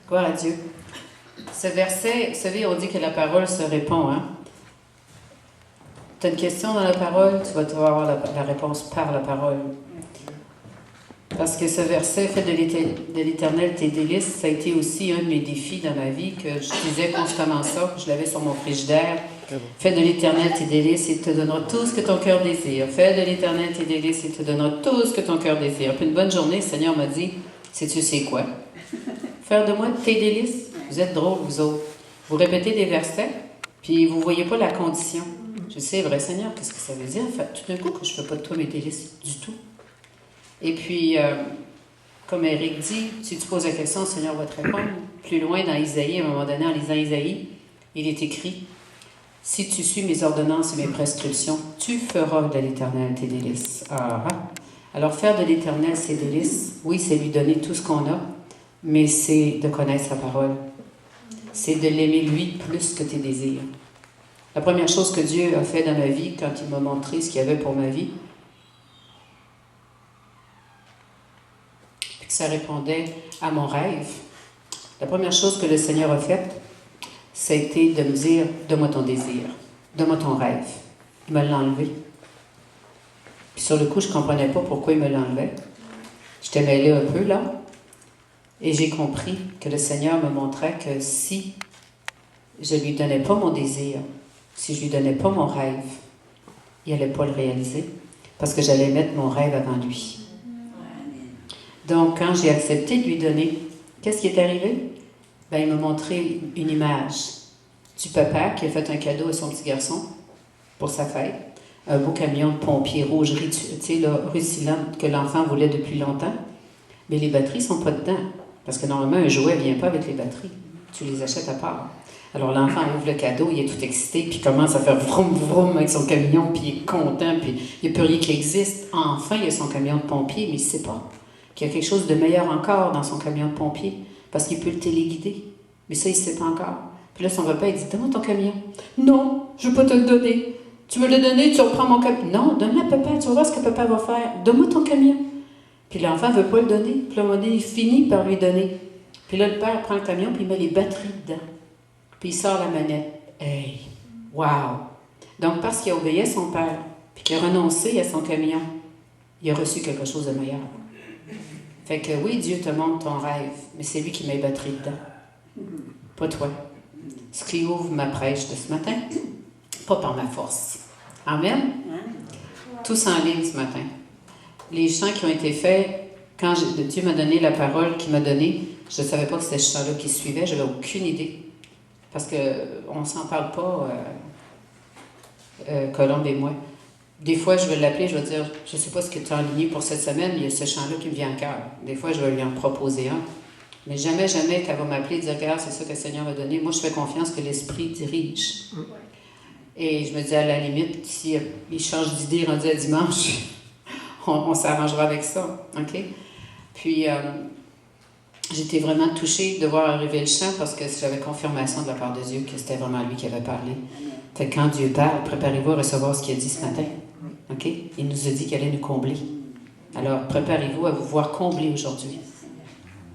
Gloire à Dieu. Ce verset, vous savez, on dit que la parole se répond, hein? Tu as une question dans la parole, tu vas avoir la réponse par la parole. Parce que ce verset, fait de l'Éternel tes délices, ça a été aussi un de mes défis dans ma vie, que je disais constamment ça, que je l'avais sur mon frigidaire. Fais de l'Éternel tes délices, il te donnera tout ce que ton cœur désire. Fais de l'Éternel tes délices, il te donnera tout ce que ton cœur désire. Puis une bonne journée, le Seigneur m'a dit, sais-tu c'est quoi? Faire de moi tes délices. Vous êtes drôles, vous autres. Vous répétez des versets, puis vous ne voyez pas la condition. Je sais, vrai Seigneur, qu'est-ce que ça veut dire? Fait, tout d'un coup, que je ne fais pas de toi mes délices du tout. Et puis, comme Éric dit, si tu poses la question, le Seigneur va te répondre. Plus loin dans Isaïe, à un moment donné, en lisant Isaïe, il est écrit, « Si tu suis mes ordonnances et mes prescriptions, tu feras de l'Éternel tes délices. » Alors, faire de l'Éternel ses délices, oui, c'est lui donner tout ce qu'on a, mais c'est de connaître sa parole. C'est de l'aimer lui plus que tes désirs. La première chose que Dieu a fait dans ma vie, quand il m'a montré ce qu'il y avait pour ma vie, puis que ça répondait à mon rêve, la première chose que le Seigneur a faite, ça a été de me dire, donne-moi ton désir, donne-moi ton rêve. Il me l'a enlevé. Puis sur le coup, je ne comprenais pas pourquoi il me l'enlevait. J'étais mêlée un peu là. Et j'ai compris que le Seigneur me montrait que si je ne lui donnais pas mon désir, si je ne lui donnais pas mon rêve, il n'allait pas le réaliser, parce que j'allais mettre mon rêve avant lui. Donc, quand j'ai accepté de lui donner, qu'est-ce qui est arrivé? Ben, il m'a montré une image du papa qui a fait un cadeau à son petit garçon pour sa fête. Un beau camion de pompiers rouge, tu sais, rutillant, que l'enfant voulait depuis longtemps. Mais les batteries ne sont pas dedans. Parce que normalement, un jouet ne vient pas avec les batteries. Tu les achètes à part. Alors l'enfant ouvre le cadeau, il est tout excité, puis il commence à faire vroom vroom avec son camion, puis il est content, puis il n'y a plus rien qui existe. Enfin, il a son camion de pompier, mais il ne sait pas qu'il y a quelque chose de meilleur encore dans son camion de pompier, parce qu'il peut le téléguider. Mais ça, il ne sait pas encore. Puis là, son papa, il dit, donne-moi ton camion. Non, je ne veux pas te le donner. Tu me le donner, tu reprends mon camion. Non, donne-le à papa, tu vas voir ce que papa va faire. Donne-moi ton camion. Puis l'enfant ne veut pas le donner. Puis à un moment donné, il finit par lui donner. Puis là, le père prend le camion, puis il met les batteries dedans. Puis il sort la manette. Hey! Wow! Donc, parce qu'il a obéi à son père, puis qu'il a renoncé à son camion, il a reçu quelque chose de meilleur. Fait que oui, Dieu te montre ton rêve, mais c'est lui qui met les batteries dedans. Pas toi. Ce qui ouvre ma prêche de ce matin, pas par ma force. Amen? Tous en ligne ce matin. Les chants qui ont été faits, quand Dieu m'a donné la parole qu'il m'a donnée, je ne savais pas que c'était ce chant-là qui suivait, je n'avais aucune idée. Parce qu'on ne s'en parle pas, Colombe et moi. Des fois, je vais l'appeler, je vais dire, je ne sais pas ce que tu as aligné pour cette semaine, il y a ce chant-là qui me vient à cœur. Des fois, je vais lui en proposer un. Mais jamais, jamais qu'elle va m'appeler et dire, regarde, c'est ça que le Seigneur m'a donné. Moi, je fais confiance que l'Esprit dirige. Et je me dis, à la limite, s'il change d'idée rendu à dimanche, on s'arrangera avec ça, OK? Puis, j'étais vraiment touchée de voir arriver le chant parce que j'avais confirmation de la part de Dieu que c'était vraiment lui qui avait parlé. Fait que quand Dieu parle, préparez-vous à recevoir ce qu'il a dit ce matin, OK? Il nous a dit qu'il allait nous combler. Alors, préparez-vous à vous voir combler aujourd'hui.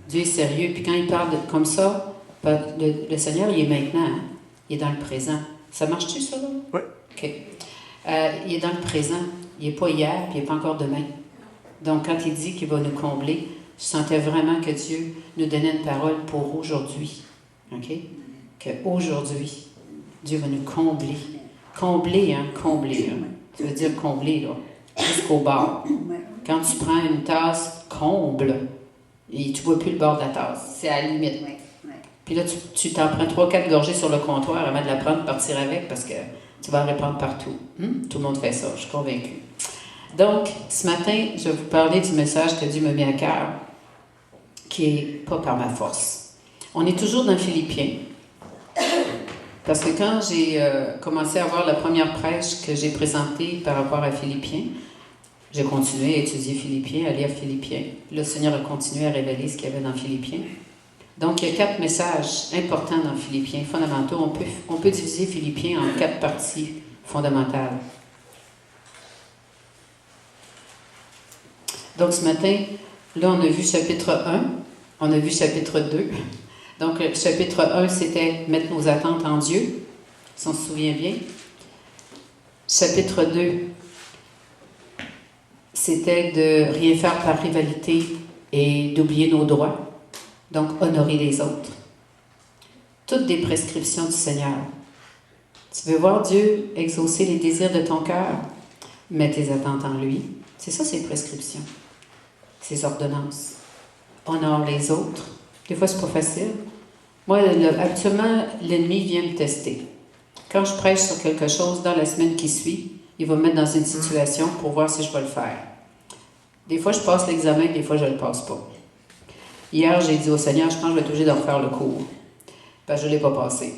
Dieu est sérieux, puis quand il parle comme ça, le Seigneur, il est maintenant, hein? Il est dans le présent. Ça marche-tu, ça, là? Oui. OK. Il est dans le présent. Il n'est pas hier, puis il n'est pas encore demain. Donc, quand il dit qu'il va nous combler, je sentais vraiment que Dieu nous donnait une parole pour aujourd'hui. OK? Qu'aujourd'hui, Dieu va nous combler. Combler, hein? Combler, hein? Ça veut dire combler, là. Jusqu'au bord. Quand tu prends une tasse, comble. Et tu ne vois plus le bord de la tasse. C'est à la limite. Puis là, tu t'en prends 3-4 gorgées sur le comptoir avant de la prendre, partir avec, parce que tu vas en répandre partout. Tout le monde fait ça, je suis convaincue. Donc, ce matin, je vais vous parler du message que Dieu m'a mis à cœur, qui n'est pas par ma force. On est toujours dans Philippiens, parce que quand j'ai commencé à voir la première prêche que j'ai présentée par rapport à Philippiens, j'ai continué à étudier Philippiens, à lire Philippiens. Le Seigneur a continué à révéler ce qu'il y avait dans Philippiens. Donc, il y a 4 messages importants dans Philippiens, fondamentaux. On peut diviser Philippiens en 4 parties fondamentales. Donc, ce matin, là, on a vu chapitre 1, on a vu chapitre 2. Donc, le chapitre 1, c'était « Mettre nos attentes en Dieu », si on se souvient bien. Chapitre 2, c'était de rien faire par rivalité et d'oublier nos droits, donc honorer les autres. Toutes des prescriptions du Seigneur. Tu veux voir Dieu exaucer les désirs de ton cœur? Mets tes attentes en lui. C'est ça, ses prescriptions, ses ordonnances. Honore les autres. Des fois, c'est pas facile. Moi, habituellement, l'ennemi vient me tester. Quand je prêche sur quelque chose dans la semaine qui suit, il va me mettre dans une situation pour voir si je vais le faire. Des fois, je passe l'examen, des fois, je ne le passe pas. Hier, j'ai dit au Seigneur, je pense que je vais être obligée de refaire le cours. Parce que je ne l'ai pas passé.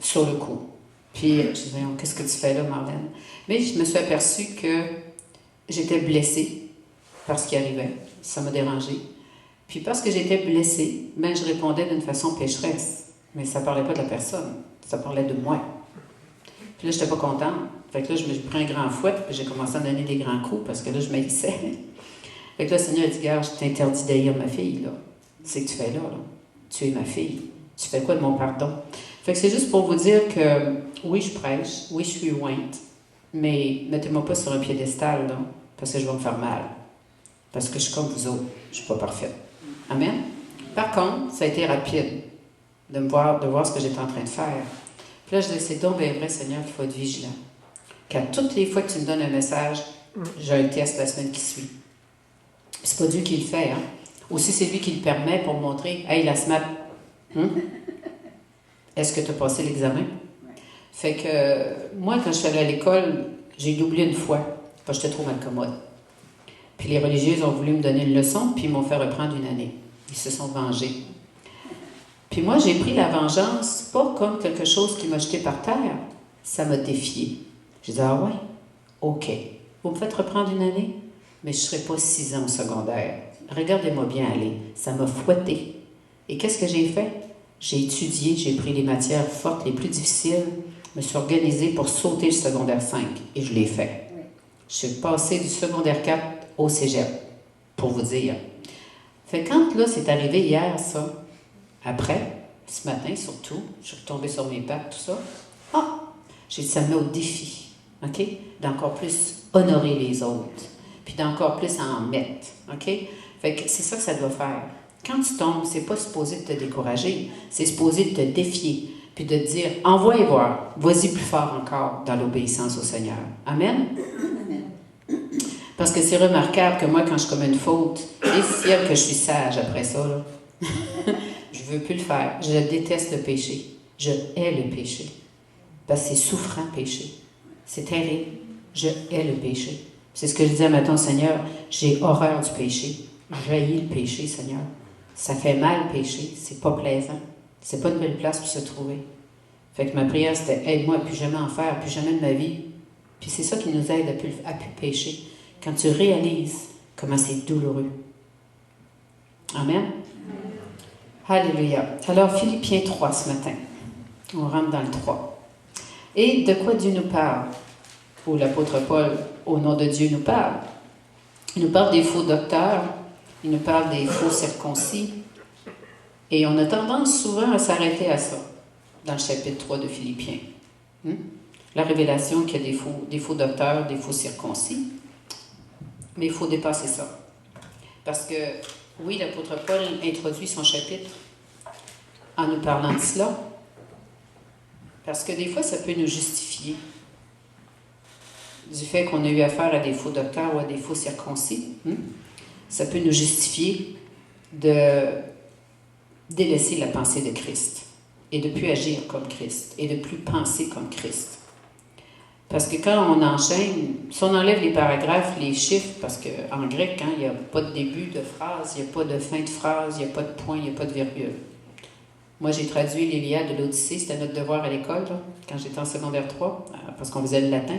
Sur le coup. Puis, je dis, qu'est-ce que tu fais là, Marlène? Mais je me suis aperçue que j'étais blessée par ce qui arrivait. Ça m'a dérangée. Puis parce que j'étais blessée, ben, je répondais d'une façon pécheresse. Mais ça ne parlait pas de la personne, ça parlait de moi. Puis là, je n'étais pas contente. Fait que là, je me suis pris un grand fouet, puis j'ai commencé à donner des grands coups parce que là, je m'haïssais. Fait que là, le Seigneur a dit, gars, je t'interdis d'haïr ma fille, là. C'est que tu fais là. Tu es ma fille. Tu fais quoi de mon pardon? Fait que c'est juste pour vous dire que, oui, je prêche, oui, je suis ointe, mais mettez-moi pas sur un piédestal, là, parce que je vais me faire mal. Parce que je suis comme vous autres, je suis pas parfaite. Amen? Par contre, ça a été rapide de voir ce que j'étais en train de faire. Puis là, je dis, c'est donc bien vrai, Seigneur, qu'il faut être vigilant. Qu'à toutes les fois que tu me donnes un message, j'ai un test la semaine qui suit. Puis c'est pas Dieu qui le fait, hein? Aussi, c'est lui qui le permet pour me montrer, hey, la SMAT, est-ce que tu as passé l'examen? Fait que moi, quand je suis allée à l'école, j'ai doublé une fois, parce que j'étais trop malcommode. Puis les religieuses ont voulu me donner une leçon, puis ils m'ont fait reprendre une année. Ils se sont vengés. Puis moi, j'ai pris la vengeance, pas comme quelque chose qui m'a jeté par terre, ça m'a défié. J'ai dit, ah ouais, OK. Vous me faites reprendre une année, mais je ne serai pas 6 ans au secondaire. Regardez-moi bien aller. Ça m'a fouetté. Et qu'est-ce que j'ai fait? J'ai étudié, j'ai pris les matières fortes, les plus difficiles, je me suis organisée pour sauter le secondaire 5, et je l'ai fait. Je suis passée du secondaire 4 au cégep, pour vous dire. Fait que quand là, c'est arrivé hier, ça, après, ce matin surtout, je suis retombée sur mes pattes, tout ça, j'ai dit, ça me met au défi, OK? D'encore plus honorer les autres, puis d'encore plus en mettre, OK? Fait que c'est ça que ça doit faire. Quand tu tombes, c'est pas supposé de te décourager, c'est supposé de te défier, puis de te dire, envoie et voir, vas-y plus fort encore dans l'obéissance au Seigneur. Amen? Parce que c'est remarquable que moi, quand je commets une faute, et ciel que je suis sage après ça, là. Je veux plus le faire. Je déteste le péché. Je hais le péché. Parce que c'est souffrant, péché. C'est terrible. Je hais le péché. C'est ce que je disais à matin, Seigneur, j'ai horreur du péché. J'haïs le péché, Seigneur. Ça fait mal, péché. C'est pas plaisant. C'est pas une belle place pour se trouver. Fait que ma prière, c'était, aide-moi à plus jamais en faire, plus jamais de ma vie. Puis c'est ça qui nous aide à plus pécher. Quand tu réalises comment c'est douloureux. Amen. Alléluia. Alors, Philippiens 3 ce matin. On rentre dans le 3. Et de quoi Dieu nous parle? Ou l'apôtre Paul, au nom de Dieu, nous parle. Il nous parle des faux docteurs. Il nous parle des faux circoncis. Et on a tendance souvent à s'arrêter à ça, dans le chapitre 3 de Philippiens. La révélation qu'il y a des faux docteurs, des faux circoncis. Mais il faut dépasser ça. Parce que, oui, l'apôtre Paul introduit son chapitre en nous parlant de cela. Parce que des fois, ça peut nous justifier du fait qu'on a eu affaire à des faux docteurs ou à des faux circoncis. Ça peut nous justifier de délaisser la pensée de Christ et de plus agir comme Christ et de plus penser comme Christ. Parce que quand on enchaîne, si on enlève les paragraphes, les chiffres, parce qu'en grec, il n'y a pas de début de phrase, il n'y a pas de fin de phrase, il n'y a pas de point, il n'y a pas de virgule. Moi, j'ai traduit l'Iliade de l'Odyssée, c'était notre devoir à l'école, là, quand j'étais en secondaire 3, parce qu'on faisait le latin,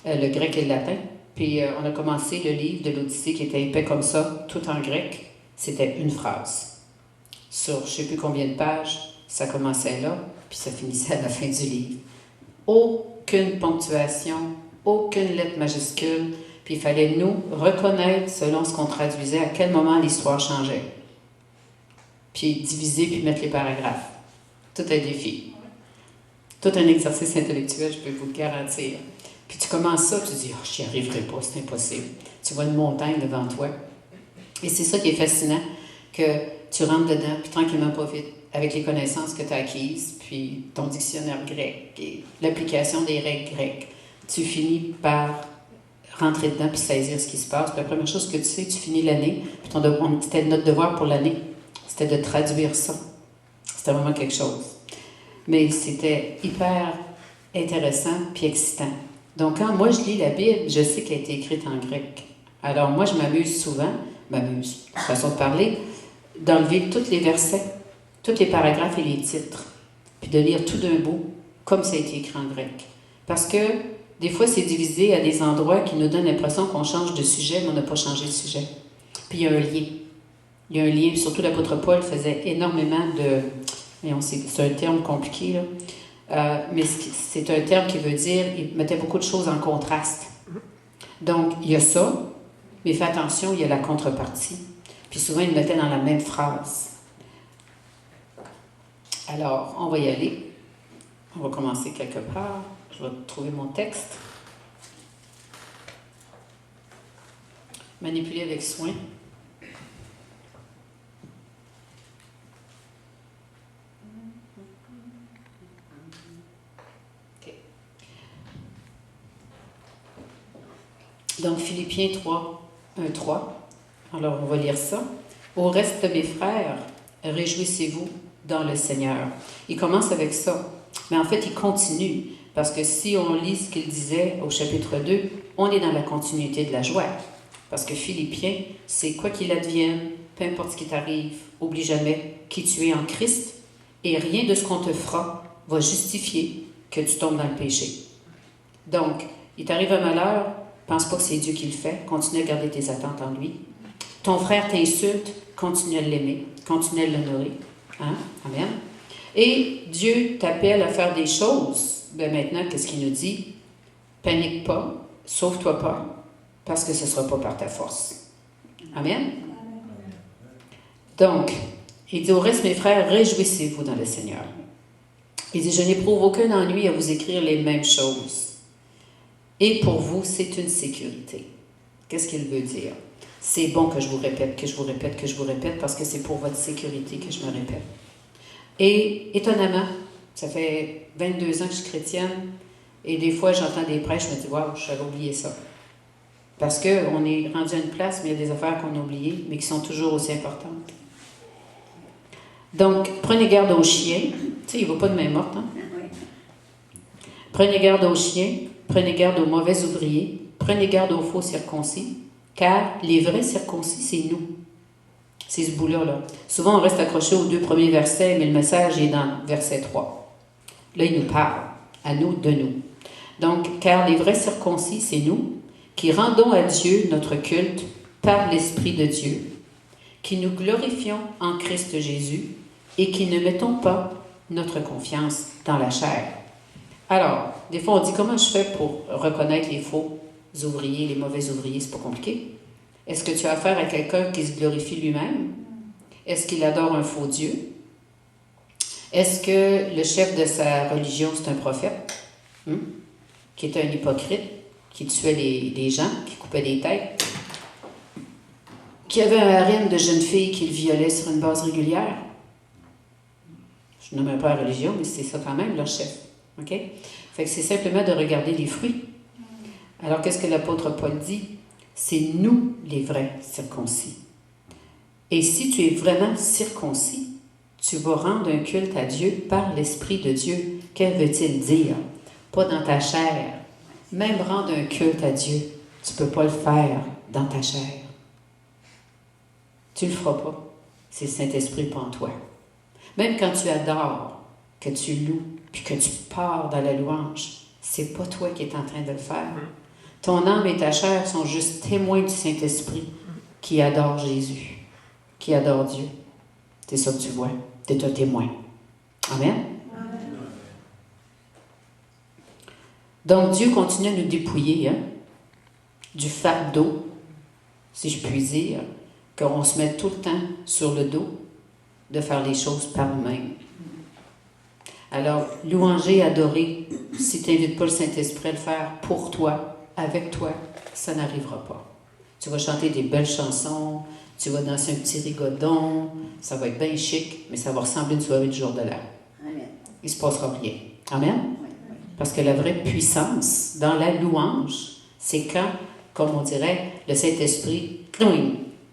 le grec et le latin. Puis on a commencé le livre de l'Odyssée qui était épais comme ça, tout en grec. C'était une phrase. Sur je ne sais plus combien de pages, ça commençait là, puis ça finissait à la fin du livre. Aucune ponctuation, aucune lettre majuscule, puis il fallait nous reconnaître, selon ce qu'on traduisait, à quel moment l'histoire changeait. puis diviser, puis mettre les paragraphes. Tout un défi. Tout un exercice intellectuel, je peux vous le garantir. Puis tu commences ça, tu te dis, je n'y arriverai pas, c'est impossible. Tu vois une montagne devant toi. Et c'est ça qui est fascinant, que tu rentres dedans, puis tranquillement, pas vite, avec les connaissances que tu as acquises, puis ton dictionnaire grec et l'application des règles grecques. Tu finis par rentrer dedans puis saisir ce qui se passe. Puis la première chose que tu sais, tu finis l'année, puis c'était notre devoir pour l'année, c'était de traduire ça. C'était vraiment quelque chose. Mais c'était hyper intéressant puis excitant. Donc, quand moi je lis la Bible, je sais qu'elle a été écrite en grec. Alors, moi, je m'amuse souvent, façon de parler, d'enlever tous les versets, tous les paragraphes et les titres, puis de lire tout d'un bout, comme ça a été écrit en grec. Parce que, des fois, c'est divisé à des endroits qui nous donnent l'impression qu'on change de sujet, mais on n'a pas changé de sujet. Puis, il y a un lien. Il y a un lien, surtout l'apôtre Paul faisait énormément de... C'est un terme compliqué, là. Mais c'est un terme qui veut dire, il mettait beaucoup de choses en contraste. Donc, il y a ça, mais fais attention, il y a la contrepartie. Puis souvent, il le mettait dans la même phrase. Alors, on va y aller. On va commencer quelque part. Je vais trouver mon texte. Manipuler avec soin. Donc, Philippiens 3, 1, 3. Alors, on va lire ça. Au reste, mes frères, réjouissez-vous dans le Seigneur. Il commence avec ça. Mais en fait, il continue. Parce que si on lit ce qu'il disait au chapitre 2, on est dans la continuité de la joie. Parce que Philippiens, c'est quoi qu'il advienne, peu importe ce qui t'arrive, oublie jamais qui tu es en Christ et rien de ce qu'on te fera va justifier que tu tombes dans le péché. Donc, il t'arrive un malheur, pense pas que c'est Dieu qui le fait, continue à garder tes attentes en lui. Ton frère t'insulte, continue à l'aimer, continue à l'honorer. Hein? Amen. Et Dieu t'appelle à faire des choses. Ben maintenant, qu'est-ce qu'il nous dit? Panique pas, sauve-toi pas, parce que ce ne sera pas par ta force. Amen. Donc, il dit au reste, mes frères, réjouissez-vous dans le Seigneur. Il dit, je n'éprouve aucun ennui à vous écrire les mêmes choses. Et pour vous, c'est une sécurité. Qu'est-ce qu'il veut dire? C'est bon que je vous répète, que je vous répète, que je vous répète, parce que c'est pour votre sécurité que je me répète. Et étonnamment, ça fait 22 ans que je suis chrétienne, et des fois, j'entends des prêches, je me dis, waouh, j'avais oublié ça. Parce qu'on est rendu à une place, mais il y a des affaires qu'on a oubliées, mais qui sont toujours aussi importantes. Donc, prenez garde aux chiens. Tu sais, il ne va pas de main morte, hein? Prenez garde aux chiens, prenez garde aux mauvais ouvriers, prenez garde aux faux circoncis, car les vrais circoncis, c'est nous. C'est ce bout-là. Souvent, on reste accroché aux 2 premiers versets, mais le message est dans verset 3. Là, il nous parle, à nous, de nous. Donc, car les vrais circoncis, c'est nous, qui rendons à Dieu notre culte par l'Esprit de Dieu, qui nous glorifions en Christ Jésus et qui ne mettons pas notre confiance dans la chair. Alors, des fois, on dit, comment je fais pour reconnaître les faux ouvriers, les mauvais ouvriers? C'est pas compliqué. Est-ce que tu as affaire à quelqu'un qui se glorifie lui-même? Est-ce qu'il adore un faux Dieu? Est-ce que le chef de sa religion, c'est un prophète? Qui était un hypocrite, qui tuait les gens, qui coupait des têtes, qui avait un harem de jeunes filles qui le violaient sur une base régulière? Je ne nomme pas la religion, mais c'est ça quand même, leur chef. OK? Fait que c'est simplement de regarder les fruits. Alors, qu'est-ce que l'apôtre Paul dit? C'est nous les vrais circoncis. Et si tu es vraiment circoncis, tu vas rendre un culte à Dieu par l'Esprit de Dieu. Que veut-il dire? Pas dans ta chair. Même rendre un culte à Dieu, tu ne peux pas le faire dans ta chair. Tu ne le feras pas. C'est le Saint-Esprit pas en toi. Même quand tu adores, que tu loues, puis que tu pars dans la louange, c'est pas toi qui es en train de le faire. Ton âme et ta chair sont juste témoins du Saint-Esprit qui adore Jésus, qui adore Dieu. C'est ça que tu vois. Tu es un témoin. Amen? Amen. Donc, Dieu continue à nous dépouiller du fardeau, si je puis dire, qu'on se met tout le temps sur le dos, de faire les choses par nous-mêmes. Alors, louanger, adorer, si tu n'invites pas le Saint-Esprit à le faire pour toi, avec toi, ça n'arrivera pas. Tu vas chanter des belles chansons, tu vas danser un petit rigodon, ça va être bien chic, mais ça va ressembler à une soirée du jour de l'an. Il ne se passera rien. Amen? Parce que la vraie puissance dans la louange, c'est quand, comme on dirait, le Saint-Esprit,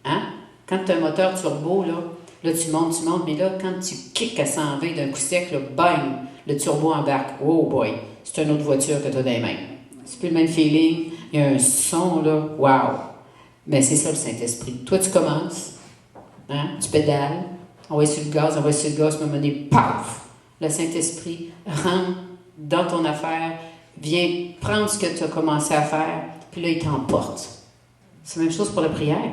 hein? Quand tu as un moteur turbo, là tu montes, mais là, quand tu kicks à 120 d'un coup sec, là, bang, le turbo embarque. Oh boy, c'est une autre voiture que tu as dans les mains. C'est plus le même feeling, il y a un son, là, wow! Mais c'est ça le Saint-Esprit. Toi, tu commences, hein? Tu pédales, on va sur le gaz, à un moment donné, paf! Le Saint-Esprit rentre dans ton affaire, vient prendre ce que tu as commencé à faire, puis là, il t'emporte. C'est la même chose pour la prière.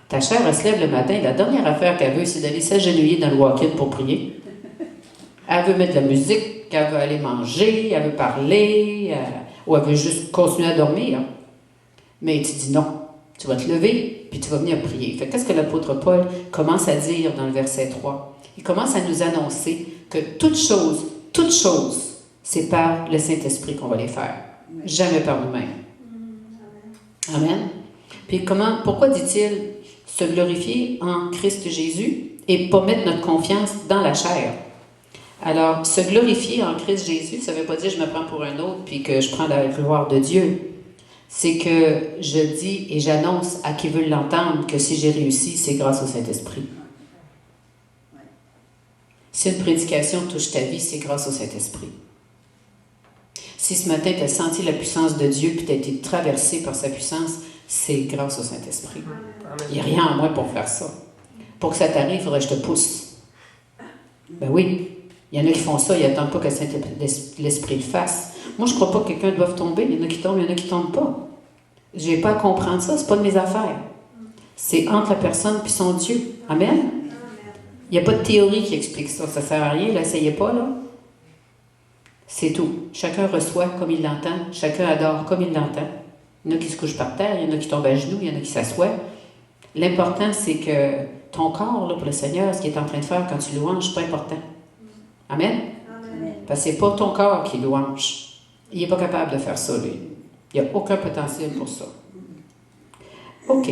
Ta chair, elle se lève le matin, la dernière affaire qu'elle veut, c'est d'aller s'agenouiller dans le walk-in pour prier. Elle veut mettre de la musique, elle veut aller manger, elle veut parler, ou elle veut juste continuer à dormir. Mais tu dis non, tu vas te lever, puis tu vas venir prier. Fait qu'est-ce que l'apôtre Paul commence à dire dans le verset 3? Il commence à nous annoncer que toute chose, c'est par le Saint-Esprit qu'on va les faire. Jamais par nous-mêmes. Amen. Puis pourquoi dit-il se glorifier en Christ Jésus et pas mettre notre confiance dans la chair? Alors, se glorifier en Christ Jésus, ça ne veut pas dire que je me prends pour un autre puis que je prends la gloire de Dieu. C'est que je dis et j'annonce à qui veut l'entendre que si j'ai réussi, c'est grâce au Saint-Esprit. Si une prédication touche ta vie, c'est grâce au Saint-Esprit. Si ce matin, tu as senti la puissance de Dieu puis tu as été traversé par sa puissance, c'est grâce au Saint-Esprit. Il n'y a rien en moi pour faire ça. Pour que ça t'arrive, il faudrait que je te pousse. Ben oui. Il y en a qui font ça, ils n'attendent pas que l'Esprit le fasse. Moi, je ne crois pas que quelqu'un doive tomber. Il y en a qui tombent, il y en a qui ne tombent pas. Je n'ai pas à comprendre ça, ce n'est pas de mes affaires. C'est entre la personne et son Dieu. Amen? Il n'y a pas de théorie qui explique ça. Ça ne sert à rien, l'essayez pas, là. C'est tout. Chacun reçoit comme il l'entend. Chacun adore comme il l'entend. Il y en a qui se couchent par terre, il y en a qui tombent à genoux, il y en a qui s'assoient. L'important, c'est que ton corps, là, pour le Seigneur, ce qu'il est en train de faire quand tu louanges, c'est pas important. Amen? Amen. Parce que c'est pas ton corps qui louange. Il n'est pas capable de faire ça, lui. Il n'y a aucun potentiel pour ça. OK.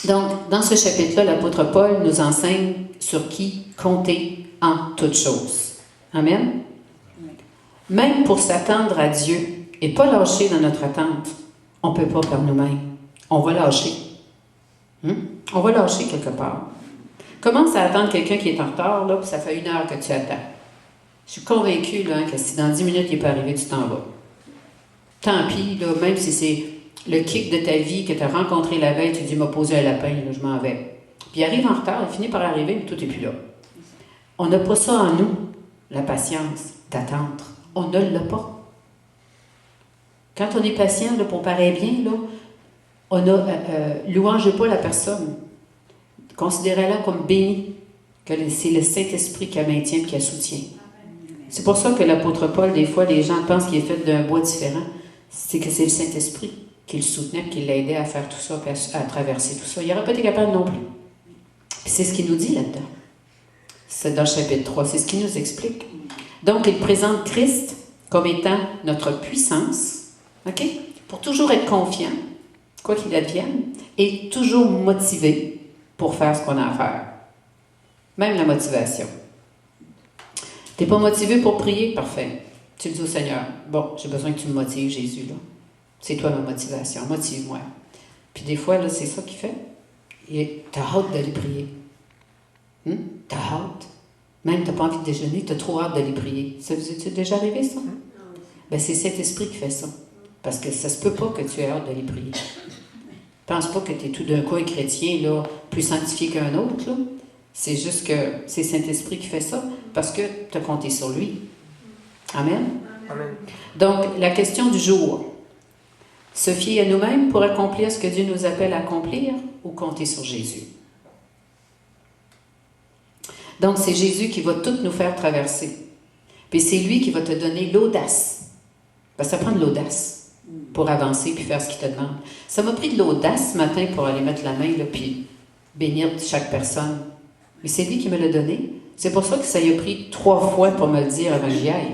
Donc, dans ce chapitre-là, l'apôtre Paul nous enseigne sur qui compter en toutes choses. Amen? Même pour s'attendre à Dieu et pas lâcher dans notre attente, on ne peut pas par nous-mêmes. On va lâcher. On va lâcher quelque part. Commence à attendre quelqu'un qui est en retard, là, puis ça fait 1 heure que tu attends. Je suis convaincue là, que si dans 10 minutes il n'est pas arrivé, tu t'en vas. Tant pis, là, même si c'est le kick de ta vie que tu as rencontré la veille, tu dis, il m'a posé un lapin, là, je m'en vais. Puis il arrive en retard, il finit par arriver, mais tout n'est plus là. On n'a pas ça en nous, la patience d'attendre. On ne l'a pas. Quand on est patient, là, on paraît bien, là, on a louangez pas la personne. Considérez-la comme bénie, que c'est le Saint-Esprit qui la maintient et qui la soutient. C'est pour ça que l'apôtre Paul, des fois, les gens pensent qu'il est fait d'un bois différent. C'est que c'est le Saint-Esprit qui le soutenait, qui l'aidait à faire tout ça, à traverser tout ça. Il n'aurait pas été capable non plus. Puis c'est ce qu'il nous dit là-dedans. C'est dans le chapitre 3, c'est ce qu'il nous explique. Donc, il présente Christ comme étant notre puissance, OK? Pour toujours être confiant, quoi qu'il advienne, et toujours motivé pour faire ce qu'on a à faire. Même la motivation. Tu n'es pas motivé pour prier? Parfait. Tu le dis au Seigneur. Bon, j'ai besoin que tu me motives, Jésus, là. C'est toi ma motivation. Motive-moi. Puis des fois, là, c'est ça qu'il fait. Tu as hâte d'aller prier. Tu as hâte. Même tu n'as pas envie de déjeuner, tu as trop hâte d'aller prier. Ça vous est déjà arrivé, ça? Ben, c'est Saint-Esprit qui fait ça. Parce que ça se peut pas que tu aies hâte d'aller prier. Pense pas que tu es tout d'un coup un chrétien, là, plus sanctifié qu'un autre, là. C'est juste que c'est Saint-Esprit qui fait ça parce que tu as compté sur lui. Amen? Amen. Donc, la question du jour. Se fier à nous-mêmes pour accomplir ce que Dieu nous appelle à accomplir ou compter sur Jésus? Donc, c'est Jésus qui va tout nous faire traverser. Puis c'est lui qui va te donner l'audace. Parce que ça prend de l'audace pour avancer puis faire ce qu'il te demande. Ça m'a pris de l'audace ce matin pour aller mettre la main là, puis bénir chaque personne. Mais c'est lui qui me l'a donné. C'est pour ça que ça lui a pris 3 fois pour me le dire avant que j'y aille.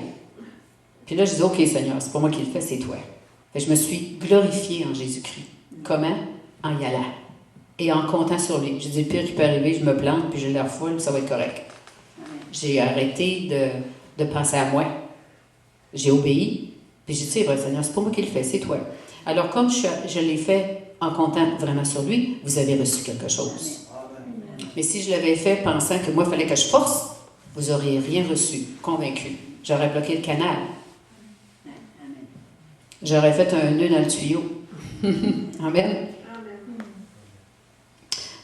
Puis là, je dis, OK, Seigneur, c'est pas moi qui le fais, c'est toi. Fait que je me suis glorifiée en Jésus-Christ. Comment? En y allant. Et en comptant sur lui. Je dis, le pire qui peut arriver, je me plante, puis je la refoule, ça va être correct. J'ai arrêté de penser à moi. J'ai obéi. Puis j'ai dit, c'est vrai, Seigneur, c'est pas moi qui le fais, c'est toi. Alors, comme je l'ai fait en comptant vraiment sur lui, vous avez reçu quelque chose. Mais si je l'avais fait pensant que moi, il fallait que je force, vous n'auriez rien reçu, convaincu. J'aurais bloqué le canal. J'aurais fait un nœud dans le tuyau. Amen.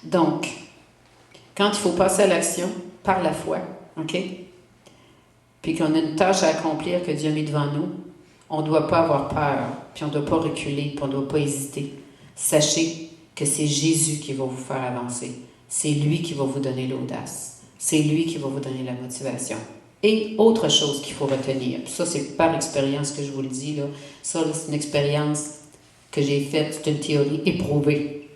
Donc, quand il faut passer à l'action, par la foi, OK? Puis qu'on a une tâche à accomplir que Dieu a mis devant nous, on ne doit pas avoir peur, puis on ne doit pas reculer, puis on ne doit pas hésiter. Sachez que c'est Jésus qui va vous faire avancer. C'est lui qui va vous donner l'audace. C'est lui qui va vous donner la motivation. Et autre chose qu'il faut retenir, puis ça c'est par expérience que je vous le dis, là. Ça là, c'est une expérience que j'ai faite, c'est une théorie éprouvée.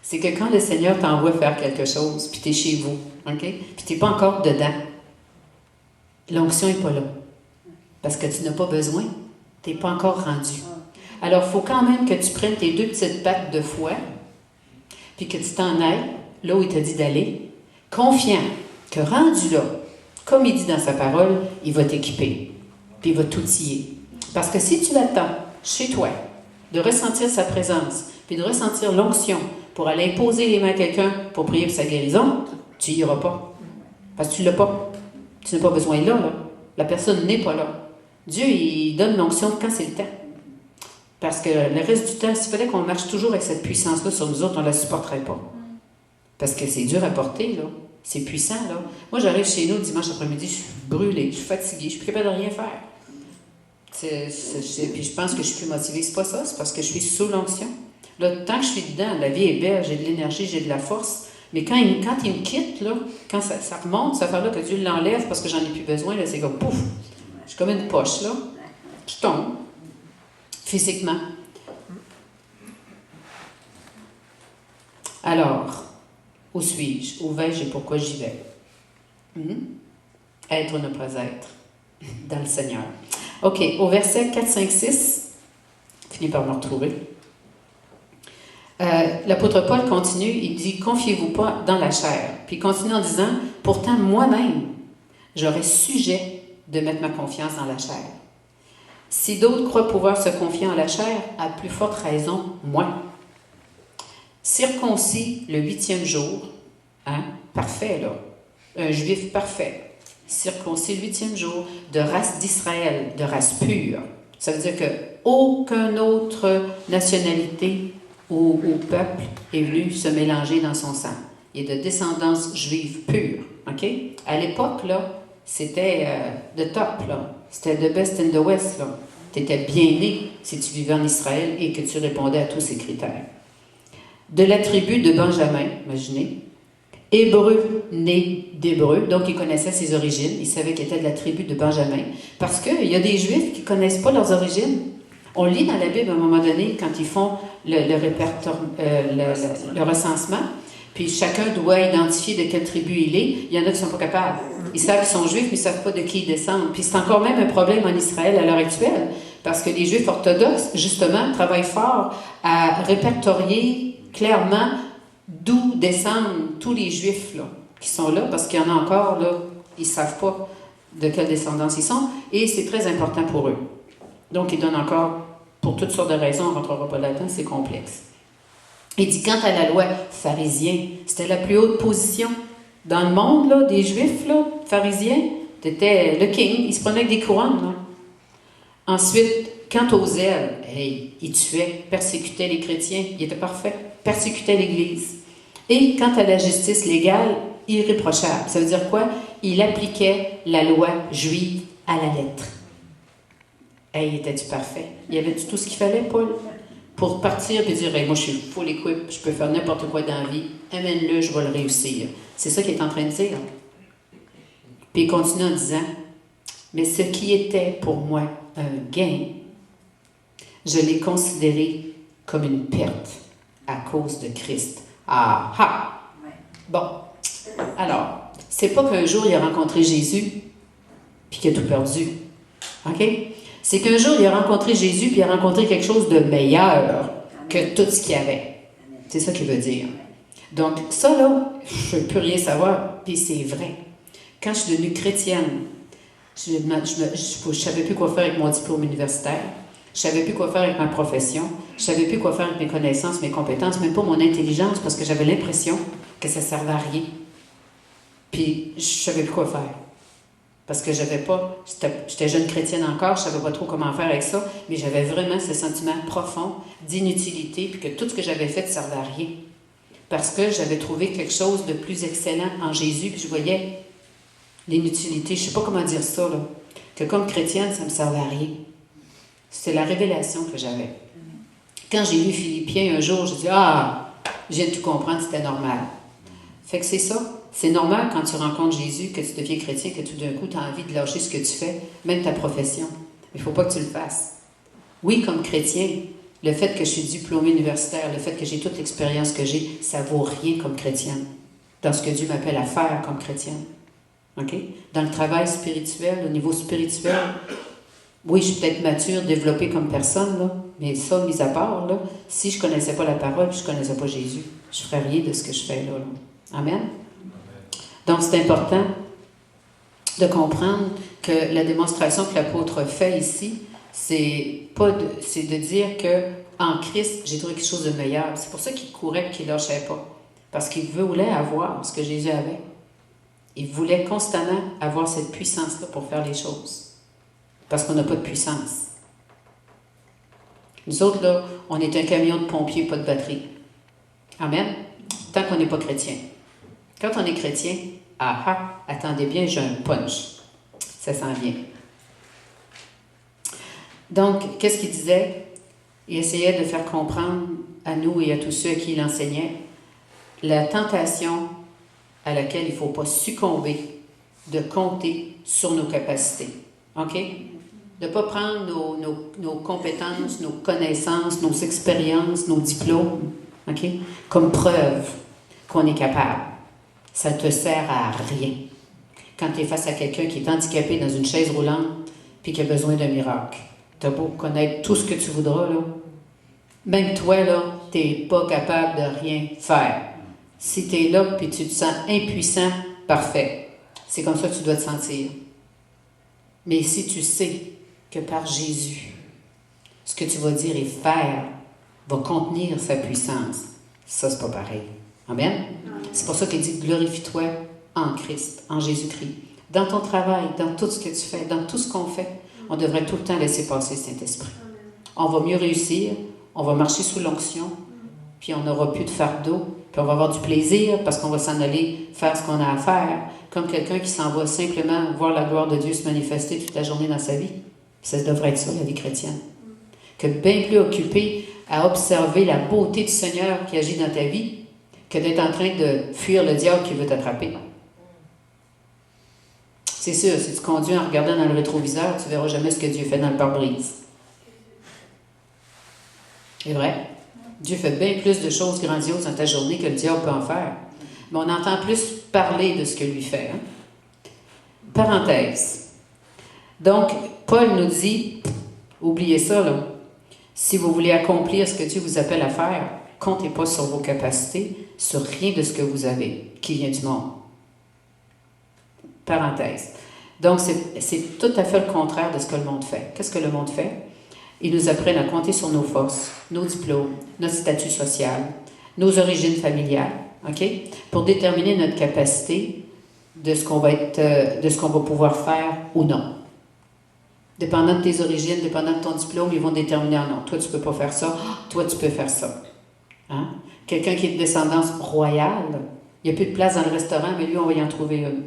C'est que quand le Seigneur t'envoie faire quelque chose, puis tu es chez vous, OK? Puis tu n'es pas encore dedans, l'onction n'est pas là. Parce que tu n'as pas besoin. Tu n'es pas encore rendu. Alors, il faut quand même que tu prennes tes 2 petites pattes de foi, puis que tu t'en ailles là où il t'a dit d'aller, confiant que rendu là, comme il dit dans sa parole, il va t'équiper, puis il va t'outiller. Parce que si tu l'attends chez toi, de ressentir sa présence, puis de ressentir l'onction pour aller imposer les mains à quelqu'un pour prier pour sa guérison, tu n'y iras pas. Parce que tu ne l'as pas. Tu n'as pas besoin de là. La personne n'est pas là. Dieu, il donne l'onction quand c'est le temps. Parce que le reste du temps, s'il fallait qu'on marche toujours avec cette puissance-là sur nous autres, on ne la supporterait pas. Parce que c'est dur à porter, là. C'est puissant, là. Moi, j'arrive chez nous le dimanche après-midi, je suis brûlée, je suis fatiguée, je ne suis plus capable de rien faire. Puis je pense que je suis plus motivée. C'est pas ça, c'est parce que je suis sous l'onction. Là, tant que je suis dedans, la vie est belle, j'ai de l'énergie, j'ai de la force. Mais quand il me quitte, là, quand ça remonte, cette affaire-là, que Dieu l'enlève parce que j'en ai plus besoin, là, c'est comme pouf! Je suis comme une poche, là, qui tombe, physiquement. Alors, où suis-je? Où vais-je et pourquoi j'y vais? Être ou ne pas être dans le Seigneur. OK, au verset 4, 5, 6, finis par me retrouver. L'apôtre Paul continue, il dit « Confiez-vous pas dans la chair ». Puis il continue en disant « Pourtant, moi-même, j'aurais sujet de mettre ma confiance dans la chair. Si d'autres croient pouvoir se confier en la chair, à plus forte raison, moi. Circoncis le 8e jour, hein, parfait là, un juif parfait, circoncis le 8e jour, de race d'Israël, de race pure. Ça veut dire qu'aucune autre nationalité ou peuple est venu se mélanger dans son sang. Il est de descendance juive pure. OK? À l'époque, là, c'était the top, là. C'était the best in the West, là. Tu étais bien né si tu vivais en Israël et que tu répondais à tous ces critères. De la tribu de Benjamin, imaginez. Hébreu, né d'Hébreu, donc il connaissait ses origines. Il savait qu'il était de la tribu de Benjamin. Parce qu'il y a des Juifs qui ne connaissent pas leurs origines. On lit dans la Bible à un moment donné, quand ils font le recensement, puis chacun doit identifier de quelle tribu il est. Il y en a qui ne sont pas capables. Ils savent qu'ils sont juifs, mais ils ne savent pas de qui ils descendent. Puis c'est encore même un problème en Israël à l'heure actuelle, parce que les Juifs orthodoxes, justement, travaillent fort à répertorier clairement d'où descendent tous les Juifs là, qui sont là, parce qu'il y en a encore, là, ils ne savent pas de quelle descendance ils sont, et c'est très important pour eux. Donc, ils donnent encore, pour toutes sortes de raisons, on ne rentrera pas là-dedans, c'est complexe. Il dit, quant à la loi, pharisien, c'était la plus haute position. Dans le monde là, des Juifs, là, pharisiens, c'était le king, il se prenait avec des couronnes. Là. Ensuite, quant aux zèles, il tuait, persécutait les chrétiens, il était parfait, persécutait l'Église. Et quant à la justice légale, irréprochable. Ça veut dire quoi? Il appliquait la loi juive à la lettre. Il était-tu parfait? Il y avait-tu tout ce qu'il fallait, Paul? Pour partir et dire, moi je suis full equip, je peux faire n'importe quoi dans la vie, amène-le, je vais le réussir. C'est ça qu'il est en train de dire. Puis il continue en disant, mais ce qui était pour moi un gain, je l'ai considéré comme une perte à cause de Christ. Ah ah! Bon, alors, c'est pas qu'un jour il a rencontré Jésus puis qu'il a tout perdu. OK? C'est qu'un jour il a rencontré Jésus puis il a rencontré quelque chose de meilleur que tout ce qu'il y avait. C'est ça qu'il veut dire. Donc, ça, là, je ne peux plus rien savoir, puis c'est vrai. Quand je suis devenue chrétienne, je ne savais plus quoi faire avec mon diplôme universitaire. Je ne savais plus quoi faire avec ma profession. Je ne savais plus quoi faire avec mes connaissances, mes compétences, même pas mon intelligence, parce que j'avais l'impression que ça ne servait à rien. Puis, je ne savais plus quoi faire. Parce que j'étais jeune chrétienne encore, je ne savais pas trop comment faire avec ça, mais j'avais vraiment ce sentiment profond d'inutilité, puis que tout ce que j'avais fait ne servait à rien. Parce que j'avais trouvé quelque chose de plus excellent en Jésus, puis je voyais l'inutilité, je ne sais pas comment dire ça, là, que comme chrétienne, ça ne me servait à rien. C'était la révélation que j'avais. Quand j'ai lu Philippiens un jour, j'ai dit « Ah, je viens de tout comprendre, c'était normal. » Fait que c'est ça. C'est normal quand tu rencontres Jésus, que tu deviens chrétien, que tout d'un coup, tu as envie de lâcher ce que tu fais, même ta profession. Il ne faut pas que tu le fasses. Oui, comme chrétien, le fait que je suis diplômée universitaire, le fait que j'ai toute l'expérience que j'ai, ça ne vaut rien comme chrétienne, dans ce que Dieu m'appelle à faire comme chrétienne. OK? Dans le travail spirituel, au niveau spirituel, oui, je suis peut-être mature, développée comme personne, là, mais ça, mis à part, là, si je ne connaissais pas la parole, puis je ne connaissais pas Jésus, je ne ferais rien de ce que je fais là. Amen? Donc, c'est important de comprendre que la démonstration que l'apôtre fait ici, c'est de dire que en Christ, j'ai trouvé quelque chose de meilleur. C'est pour ça qu'il courait et qu'il ne lâchait pas. Parce qu'il voulait avoir ce que Jésus avait. Il voulait constamment avoir cette puissance-là pour faire les choses. Parce qu'on n'a pas de puissance. Nous autres, là, on est un camion de pompiers, pas de batterie. Amen? Tant qu'on n'est pas chrétien. Quand on est chrétien, attendez bien, j'ai un punch. Ça s'en vient. Donc, qu'est-ce qu'il disait? Il essayait de faire comprendre à nous et à tous ceux à qui il enseignait la tentation à laquelle il ne faut pas succomber de compter sur nos capacités. OK? De ne pas prendre nos compétences, nos connaissances, nos expériences, nos diplômes, OK? Comme preuve qu'on est capable. Ça ne te sert à rien. Quand tu es face à quelqu'un qui est handicapé dans une chaise roulante puis qui a besoin d'un miracle, tu as beau connaître tout ce que tu voudras, là. Même toi, là, tu n'es pas capable de rien faire. Si tu es là puis tu te sens impuissant, parfait. C'est comme ça que tu dois te sentir. Mais si tu sais que par Jésus, ce que tu vas dire et faire va contenir sa puissance, ça, c'est pas pareil. Amen? C'est pour ça qu'il dit « Glorifie-toi en Christ, en Jésus-Christ. » Dans ton travail, dans tout ce que tu fais, dans tout ce qu'on fait, on devrait tout le temps laisser passer cet esprit. On va mieux réussir, on va marcher sous l'onction, puis on n'aura plus de fardeau, puis on va avoir du plaisir parce qu'on va s'en aller faire ce qu'on a à faire, comme quelqu'un qui s'en va simplement voir la gloire de Dieu se manifester toute la journée dans sa vie. Ça devrait être ça, la vie chrétienne. Que bien plus occupé à observer la beauté du Seigneur qui agit dans ta vie, que d'être en train de fuir le diable qui veut t'attraper. C'est sûr, si tu conduis en regardant dans le rétroviseur, tu ne verras jamais ce que Dieu fait dans le pare-brise. C'est vrai. Dieu fait bien plus de choses grandioses dans ta journée que le diable peut en faire. Mais on entend plus parler de ce que lui fait. Hein? Parenthèse. Donc, Paul nous dit, oubliez ça, là. Si vous voulez accomplir ce que Dieu vous appelle à faire, comptez pas sur vos capacités, sur rien de ce que vous avez, qui vient du monde. Parenthèse. Donc, c'est tout à fait le contraire de ce que le monde fait. Qu'est-ce que le monde fait? Ils nous apprennent à compter sur nos forces, nos diplômes, notre statut social, nos origines familiales, OK? Pour déterminer notre capacité de ce qu'on va pouvoir faire ou non. Dépendant de tes origines, dépendant de ton diplôme, ils vont déterminer, non, toi tu ne peux pas faire ça, toi tu peux faire ça. Hein? Quelqu'un qui est de descendance royale, il n'y a plus de place dans le restaurant, mais lui, on va y en trouver une.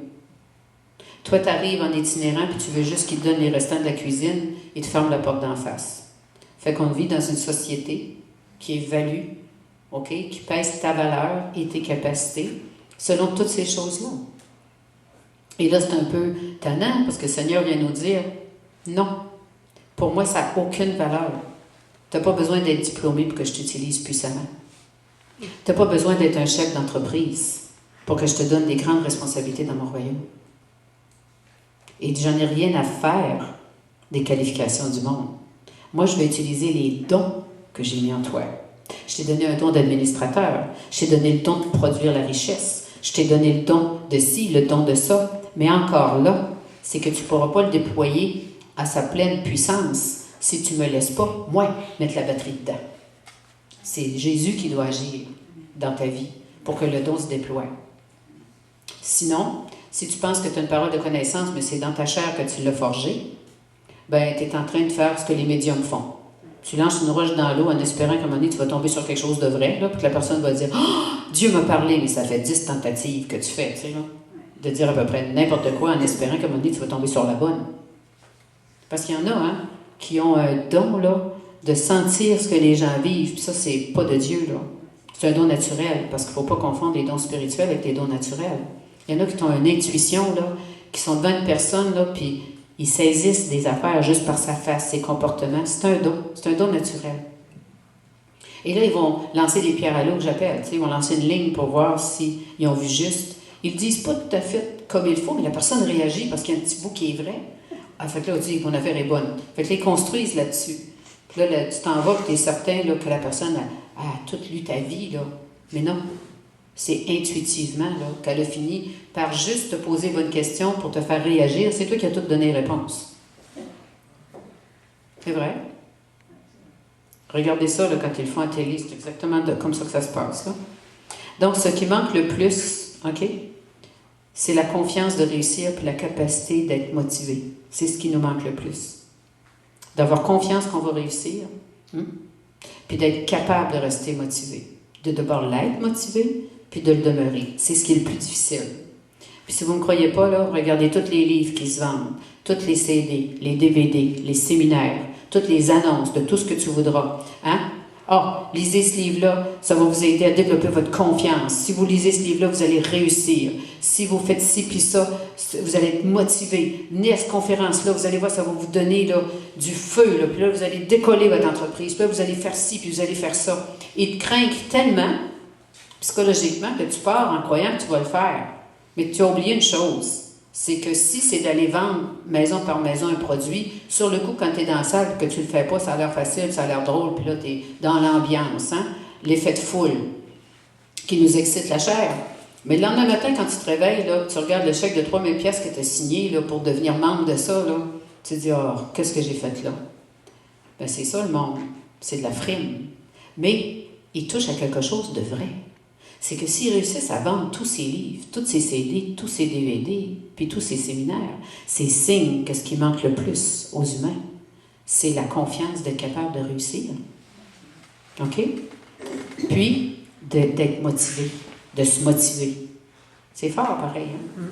Toi, tu arrives en itinérant, puis tu veux juste qu'il te donne les restants de la cuisine, il te ferme la porte d'en face. Fait qu'on vit dans une société qui évalue, OK, qui pèse ta valeur et tes capacités, selon toutes ces choses-là. Et là, c'est un peu tannant, parce que le Seigneur vient nous dire, non, pour moi, ça n'a aucune valeur. Tu n'as pas besoin d'être diplômé pour que je t'utilise puissamment. Tu n'as pas besoin d'être un chef d'entreprise pour que je te donne des grandes responsabilités dans mon royaume. Et j'en ai rien à faire des qualifications du monde. Moi, je vais utiliser les dons que j'ai mis en toi. Je t'ai donné un don d'administrateur. Je t'ai donné le don de produire la richesse. Je t'ai donné le don de ci, le don de ça. Mais encore là, c'est que tu ne pourras pas le déployer à sa pleine puissance si tu ne me laisses pas, moi, mettre la batterie dedans. C'est Jésus qui doit agir dans ta vie pour que le don se déploie. Sinon, si tu penses que tu as une parole de connaissance, mais c'est dans ta chair que tu l'as forgée, ben tu es en train de faire ce que les médiums font. Tu lances une roche dans l'eau en espérant qu'à un moment donné, tu vas tomber sur quelque chose de vrai, là, puis que la personne va dire « Oh, Dieu m'a parlé, mais ça fait 10 tentatives que tu fais, tu sais, là. » De dire à peu près n'importe quoi en espérant qu'à un moment donné, tu vas tomber sur la bonne. Parce qu'il y en a, hein, qui ont un don, là, de sentir ce que les gens vivent. Puis ça, c'est pas de Dieu, là. C'est un don naturel, parce qu'il ne faut pas confondre les dons spirituels avec les dons naturels. Il y en a qui ont une intuition, là, qui sont devant une personne, là, puis ils saisissent des affaires juste par sa face, ses comportements. C'est un don naturel. Et là, ils vont lancer des pierres à l'eau, que j'appelle. Ils vont lancer une ligne pour voir s'ils ont vu juste. Ils ne disent pas tout à fait comme il faut, mais la personne réagit parce qu'il y a un petit bout qui est vrai. Ah, fait que là, on dit que mon affaire est bonne. Fait que là, ils construisent là-dessus. Puis là, tu t'en vas, puis tu es certain là, que la personne a toute lu ta vie, là. Mais non. C'est intuitivement là, qu'elle a fini par juste te poser bonne question pour te faire réagir. C'est toi qui as tout donné réponse. C'est vrai? Regardez ça là, quand ils le font à télé. C'est exactement comme ça que ça se passe. Là. Donc, ce qui manque le plus, OK, c'est la confiance de réussir puis la capacité d'être motivé. C'est ce qui nous manque le plus. D'avoir confiance qu'on va réussir, puis d'être capable de rester motivé. De d'abord l'être motivé, puis de le demeurer. C'est ce qui est le plus difficile. Puis si vous ne me croyez pas, là, regardez tous les livres qui se vendent, tous les CD, les DVD, les séminaires, toutes les annonces de tout ce que tu voudras. Hein? Ah, lisez ce livre-là, ça va vous aider à développer votre confiance. Si vous lisez ce livre-là, vous allez réussir. Si vous faites ci puis ça, vous allez être motivé. Venez à cette conférence-là, vous allez voir, ça va vous donner là, du feu. Là, puis là, vous allez décoller votre entreprise. Puis là, vous allez faire ci, puis vous allez faire ça. Ils te craignent tellement, psychologiquement, que tu pars en croyant que tu vas le faire. Mais tu as oublié une chose. C'est que si c'est d'aller vendre maison par maison un produit, sur le coup, quand tu es dans la salle et que tu le fais pas, ça a l'air facile, ça a l'air drôle, puis là, tu es dans l'ambiance, hein? L'effet de foule qui nous excite la chair. Mais le lendemain matin, quand tu te réveilles, là, tu regardes le chèque de 3000 pièces que tu as signé là, pour devenir membre de ça, là, tu te dis « Oh, qu'est-ce que j'ai fait là? » Bien, c'est ça le monde. C'est de la frime. Mais il touche à quelque chose de vrai. C'est que s'ils réussissent à vendre tous ces livres, tous ces CD, tous ces DVD, puis tous ces séminaires, c'est signe que ce qui manque le plus aux humains, c'est la confiance d'être capable de réussir. OK? Puis, d'être motivé, de se motiver. C'est fort, pareil. Hein?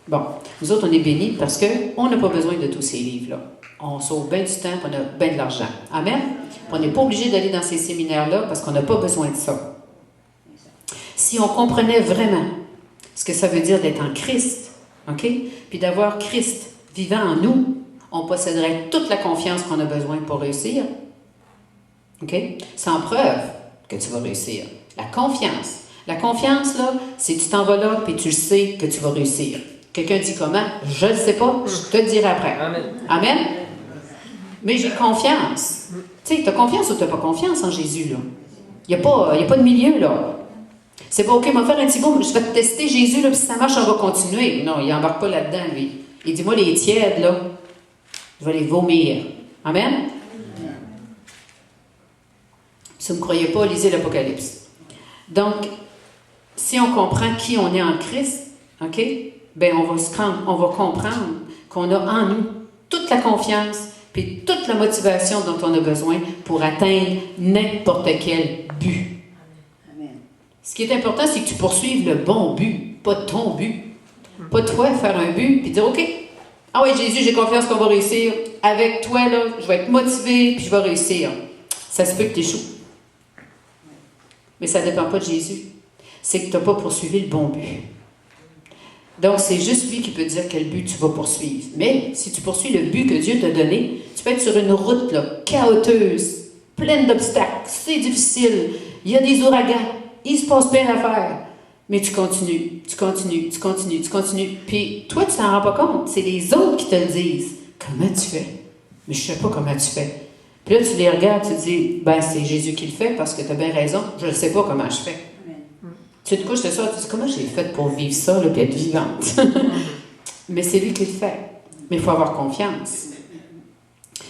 Bon, nous autres, on est bénis parce qu'on n'a pas besoin de tous ces livres-là. On sauve bien du temps, puis on a bien de l'argent. Amen? Puis on n'est pas obligé d'aller dans ces séminaires-là parce qu'on n'a pas besoin de ça. Si on comprenait vraiment ce que ça veut dire d'être en Christ, OK? Puis d'avoir Christ vivant en nous, on posséderait toute la confiance qu'on a besoin pour réussir. OK? Sans preuve que tu vas réussir. La confiance. La confiance, là, c'est que tu t'en vas là, puis tu sais que tu vas réussir. Quelqu'un dit comment? Je ne le sais pas, je te le dirai après. Amen. Amen? Mais j'ai confiance. Tu sais, tu as confiance ou tu n'as pas confiance en Jésus, là? Il n'y a pas de milieu, là. C'est pas OK, on va faire un petit bout, je vais te tester Jésus, là, puis si ça marche, on va continuer. Non, il n'embarque pas là-dedans, lui. Il dit, moi, les tièdes, là, je vais les vomir. Amen? Si vous ne me croyez pas, lisez l'Apocalypse. Donc, si on comprend qui on est en Christ, OK, bien, on va comprendre qu'on a en nous toute la confiance puis toute la motivation dont on a besoin pour atteindre n'importe quel but. Ce qui est important, c'est que tu poursuives le bon but, pas ton but. Pas toi faire un but, puis dire, OK, ah oui, Jésus, j'ai confiance qu'on va réussir. Avec toi, là, je vais être motivé, puis je vais réussir. Ça se peut que tu échoues. Mais ça ne dépend pas de Jésus. C'est que tu n'as pas poursuivi le bon but. Donc, c'est juste lui qui peut dire quel but tu vas poursuivre. Mais si tu poursuis le but que Dieu t'a donné, tu peux être sur une route là, chaoteuse, pleine d'obstacles, c'est difficile, il y a des ouragans, il se passe plein d'affaires. Mais tu continues. Puis toi, tu t'en rends pas compte. C'est les autres qui te le disent. Comment tu fais? Mais je sais pas comment tu fais. Puis là, tu les regardes, tu te dis, ben c'est Jésus qui le fait parce que tu as bien raison. Je ne sais pas comment je fais. Tu te couches de ça, tu te dis, comment j'ai fait pour vivre ça, là, puis être vivante? Mais c'est lui qui le fait. Mais il faut avoir confiance.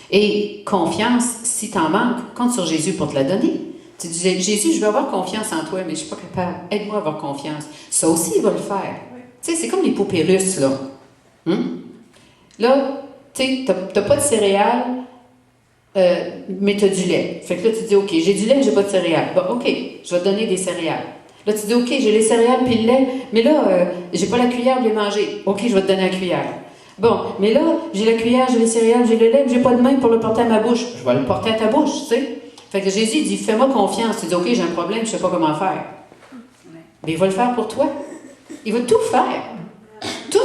Et confiance, si tu en manques, compte sur Jésus pour te la donner. Tu dis, Jésus, je veux avoir confiance en toi, mais je ne suis pas capable. Aide-moi à avoir confiance. Ça aussi, il va le faire. Tu sais, c'est comme les poupées russes, là. Là, tu sais, tu n'as pas de céréales, mais tu as du lait. Fait que là, tu dis, OK, j'ai du lait, mais j'ai pas de céréales. Bon, OK, je vais te donner des céréales. Là, tu dis, OK, j'ai les céréales puis le lait, mais là, j'ai pas la cuillère pour les manger. OK, je vais te donner la cuillère. Bon, mais là, j'ai la cuillère, j'ai les céréales, j'ai le lait, mais j'ai pas de main pour le porter à ma bouche. Je vais le porter à ta bouche, tu sais. Fait que Jésus dit, fais-moi confiance. Tu dis, OK, j'ai un problème, je sais pas comment faire. Mais il va le faire pour toi. Il va tout faire. Tout.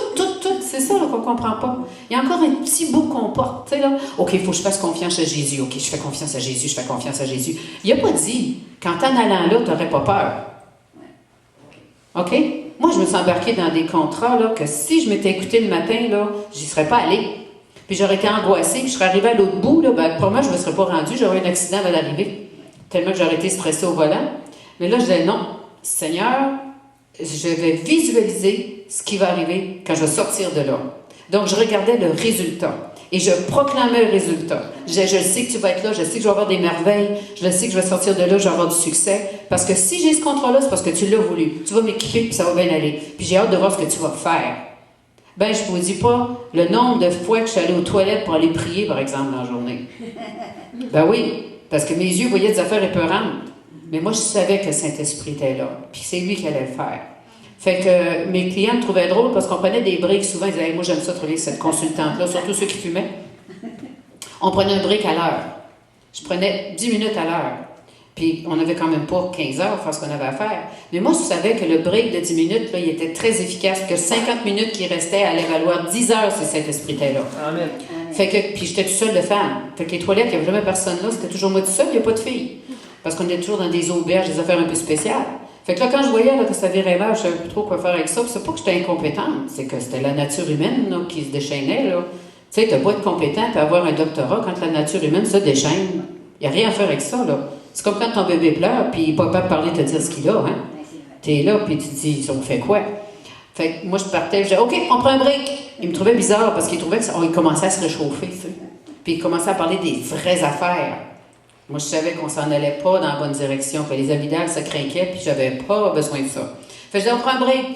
C'est ça là, qu'on comprend pas. Il y a encore un petit bout qu'on porte, tu sais là. OK, il faut que je fasse confiance à Jésus. OK, je fais confiance à Jésus, je fais confiance à Jésus. Il n'a pas dit, qu'en t'en allant là, tu n'aurais pas peur. OK? Moi, je me suis embarquée dans des contrats, là, que si je m'étais écoutée le matin, là, j'y serais pas allée. Puis j'aurais été angoissée, puis je serais arrivée à l'autre bout, là, ben, pour moi, je me serais pas rendue, j'aurais eu un accident avant d'arriver. Tellement que j'aurais été stressée au volant. Mais là, je disais, non, Seigneur, je vais visualiser ce qui va arriver quand je vais sortir de là. Donc, je regardais le résultat. Et je proclamais le résultat. Je sais que tu vas être là, je sais que je vais avoir des merveilles, je sais que je vais sortir de là, je vais avoir du succès. Parce que si j'ai ce contrat-là, c'est parce que tu l'as voulu. Tu vas m'équiper, puis ça va bien aller. Puis j'ai hâte de voir ce que tu vas faire. Ben, je ne vous dis pas le nombre de fois que je suis allée aux toilettes pour aller prier, par exemple, dans la journée. Ben oui, parce que mes yeux voyaient des affaires épeurantes. Mais moi, je savais que le Saint-Esprit était là. Puis c'est lui qui allait le faire. Fait que mes clients me trouvaient drôle parce qu'on prenait des breaks souvent. Ils disaient, hey, moi, j'aime ça travailler avec cette consultante-là, surtout ceux qui fumaient. On prenait un break à l'heure. Je prenais 10 minutes à l'heure. Puis on n'avait quand même pas 15 heures pour faire ce qu'on avait à faire. Mais moi, je savais que le break de 10 minutes, là, il était très efficace, que 50 minutes qui restaient allaient valoir 10 heures si cet esprit était là. Amen. Fait que, puis j'étais toute seule de femme. Fait que les toilettes, il n'y avait jamais personne là. C'était toujours moi toute seule, il n'y a pas de filles. Parce qu'on était toujours dans des auberges, des affaires un peu spéciales. Fait que là, quand je voyais là, que ça virait vert, je ne savais plus trop quoi faire avec ça. Puis c'est pas que j'étais incompétente, c'est que c'était la nature humaine là, qui se déchaînait. Là. Tu sais, tu n'as pas être compétent et avoir un doctorat quand la nature humaine se déchaîne. Il n'y a rien à faire avec ça. Là. C'est comme quand ton bébé pleure, puis papa parler te dire ce qu'il a. Hein? Tu es là, puis tu te dis, on fait quoi? Fait que moi, je partais, je disais, OK, on prend un break. Il me trouvait bizarre parce qu'il trouvait qu'il commençait à se réchauffer. Tu sais. Puis il commençait à parler des vraies affaires. Moi, je savais qu'on s'en allait pas dans la bonne direction, que les amygdales se craquaient, puis j'avais pas besoin de ça. Fait que je dis, on prend un break.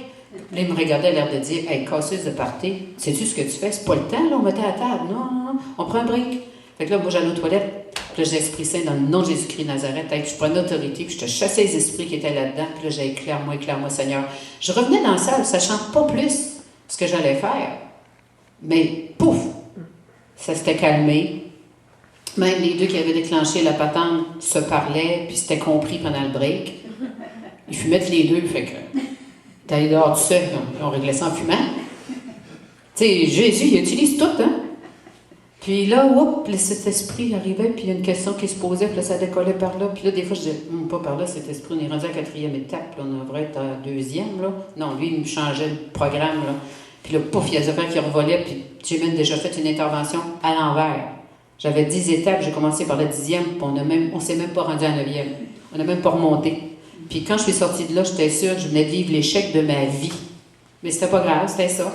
Là, il me regardait à l'air de dire, hey, casseuse de party, sais-tu ce que tu fais? C'est pas le temps, là, on mettait à la table. Non, on prend un break. Fait que là, moi, j'allais aux toilettes, puis là, j'ai l'Esprit Saint dans le nom de Jésus-Christ de Nazareth, puis je prenais l'autorité, puis je te chassais les esprits qui étaient là-dedans, puis là, j'ai éclaire-moi, Seigneur. Je revenais dans la salle, sachant pas plus ce que j'allais faire. Mais, pouf, ça s'était calmé. Même les deux qui avaient déclenché la patente se parlaient, puis c'était compris pendant le break. Ils fumaient tous les deux, fait que t'allais dehors tout seul, on réglait ça en fumant. Tu sais, Jésus, il utilise tout, hein? Puis là, hop, cet esprit arrivait, puis il y a une question qui se posait, puis là, ça décollait par là. Puis là, des fois, je disais, pas par là, cet esprit, on est rendu à la 4e étape, là, on devrait être à la 2e, là. Non, lui, il me changeait le programme, là. Puis là, pouf, il y a des affaires qui revolaient, puis j'ai même déjà fait une intervention à l'envers. J'avais 10 étapes, j'ai commencé par la 10e, puis on s'est même pas rendu à la 9e. On n'a même pas remonté. Puis quand je suis sortie de là, j'étais sûre que je venais de vivre l'échec de ma vie. Mais c'était pas grave, c'était ça.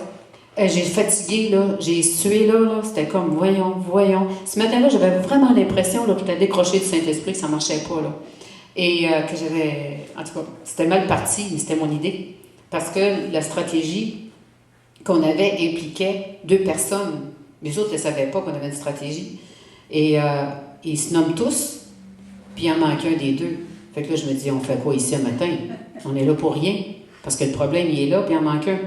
J'ai fatigué, là, j'ai sué, là, c'était comme, voyons. Ce matin-là, j'avais vraiment l'impression là, que j'étais décroché du Saint-Esprit, que ça marchait pas, là. Et que j'avais, en tout cas, c'était mal parti, mais c'était mon idée. Parce que la stratégie qu'on avait impliquait 2 personnes. Les autres ne savaient pas qu'on avait une stratégie. Et ils se nomment tous, puis il en manque un des 2. Fait que là, je me dis, on fait quoi ici un matin? On est là pour rien, parce que le problème, il est là, puis il en manque un.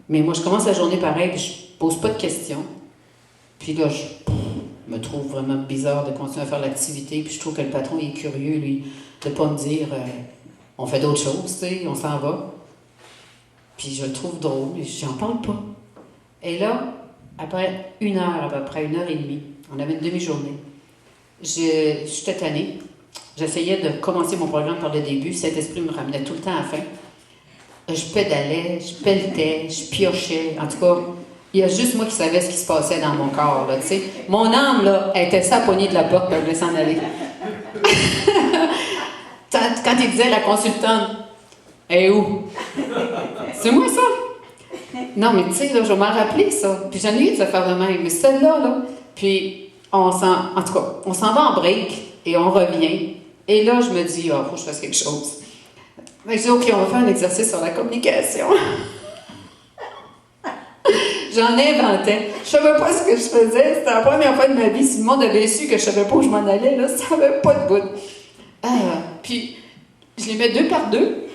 Mais moi, je commence la journée pareil, puis je pose pas de questions. Puis là, je me trouve vraiment bizarre de continuer à faire l'activité, puis je trouve que le patron est curieux, lui, de pas me dire, on fait d'autres choses, tu sais, on s'en va. Puis je le trouve drôle, mais j'en parle pas. Et là, après 1 heure, à peu près 1h30, on avait une demi-journée. J'étais tannée. J'essayais de commencer mon programme par le début. Cet esprit me ramenait tout le temps à la fin. Je pédalais, je pelletais, je piochais. En tout cas, il y a juste moi qui savais ce qui se passait dans mon corps, là, tu sais. Mon âme, là, elle était ça à la poignée de la porte, puis elle voulait s'en aller. Quand il disait la consultante, « Elle est où? » C'est moi, ça? Non, mais tu sais, là, je vais m'en rappeler, ça. Puis j'en ai eu de se faire de même. Mais celle-là, là, puis en tout cas, on s'en va en break et on revient. Et là, je me dis, ah, faut que je fasse quelque chose. Fait que je dis, OK, on va faire un exercice sur la communication. J'en inventais. Je savais pas ce que je faisais. C'était la première fois de ma vie. Si le monde avait su que je savais pas où je m'en allais, là, ça n'avait pas de bout. Puis, je les mets 2 par 2.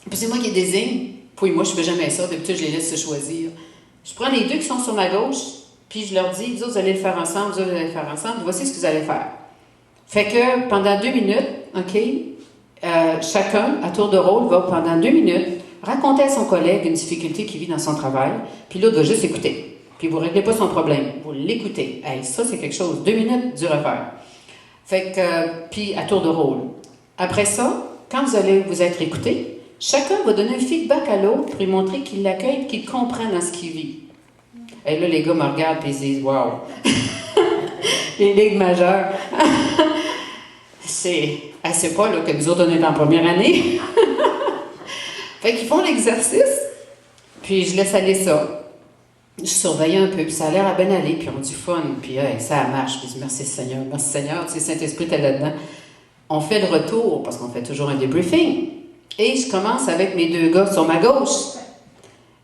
Puis c'est moi qui les désigne. Puis moi, je fais jamais ça. D'habitude, je les laisse se choisir. Je prends les 2 qui sont sur ma gauche, puis je leur dis, vous autres, vous allez le faire ensemble, vous autres, vous allez le faire ensemble. Voici ce que vous allez faire. Fait que pendant 2 minutes, OK, chacun, à tour de rôle, va pendant 2 minutes raconter à son collègue une difficulté qu'il vit dans son travail, puis l'autre va juste écouter. Puis vous ne réglez pas son problème, vous l'écoutez. Hey, ça, c'est quelque chose. 2 minutes, du refaire. Fait que, puis à tour de rôle. Après ça, quand vous allez vous être écouté, chacun va donner un feedback à l'autre pour lui montrer qu'il l'accueille et qu'il comprend dans ce qu'il vit. Et là, les gars me regardent et ils se disent « Wow! » Les ligues majeures. Elle sait pas là, que nous autres, on est en première année. Fait qu'ils font l'exercice, puis je laisse aller ça. Je surveille un peu, puis ça a l'air à bien aller, puis on a du fun, puis hey, ça marche. Puis je dis merci Seigneur, tu sais, Saint-Esprit, t'es là-dedans. On fait le retour, parce qu'on fait toujours un débriefing. Et je commence avec mes 2 gars sur ma gauche.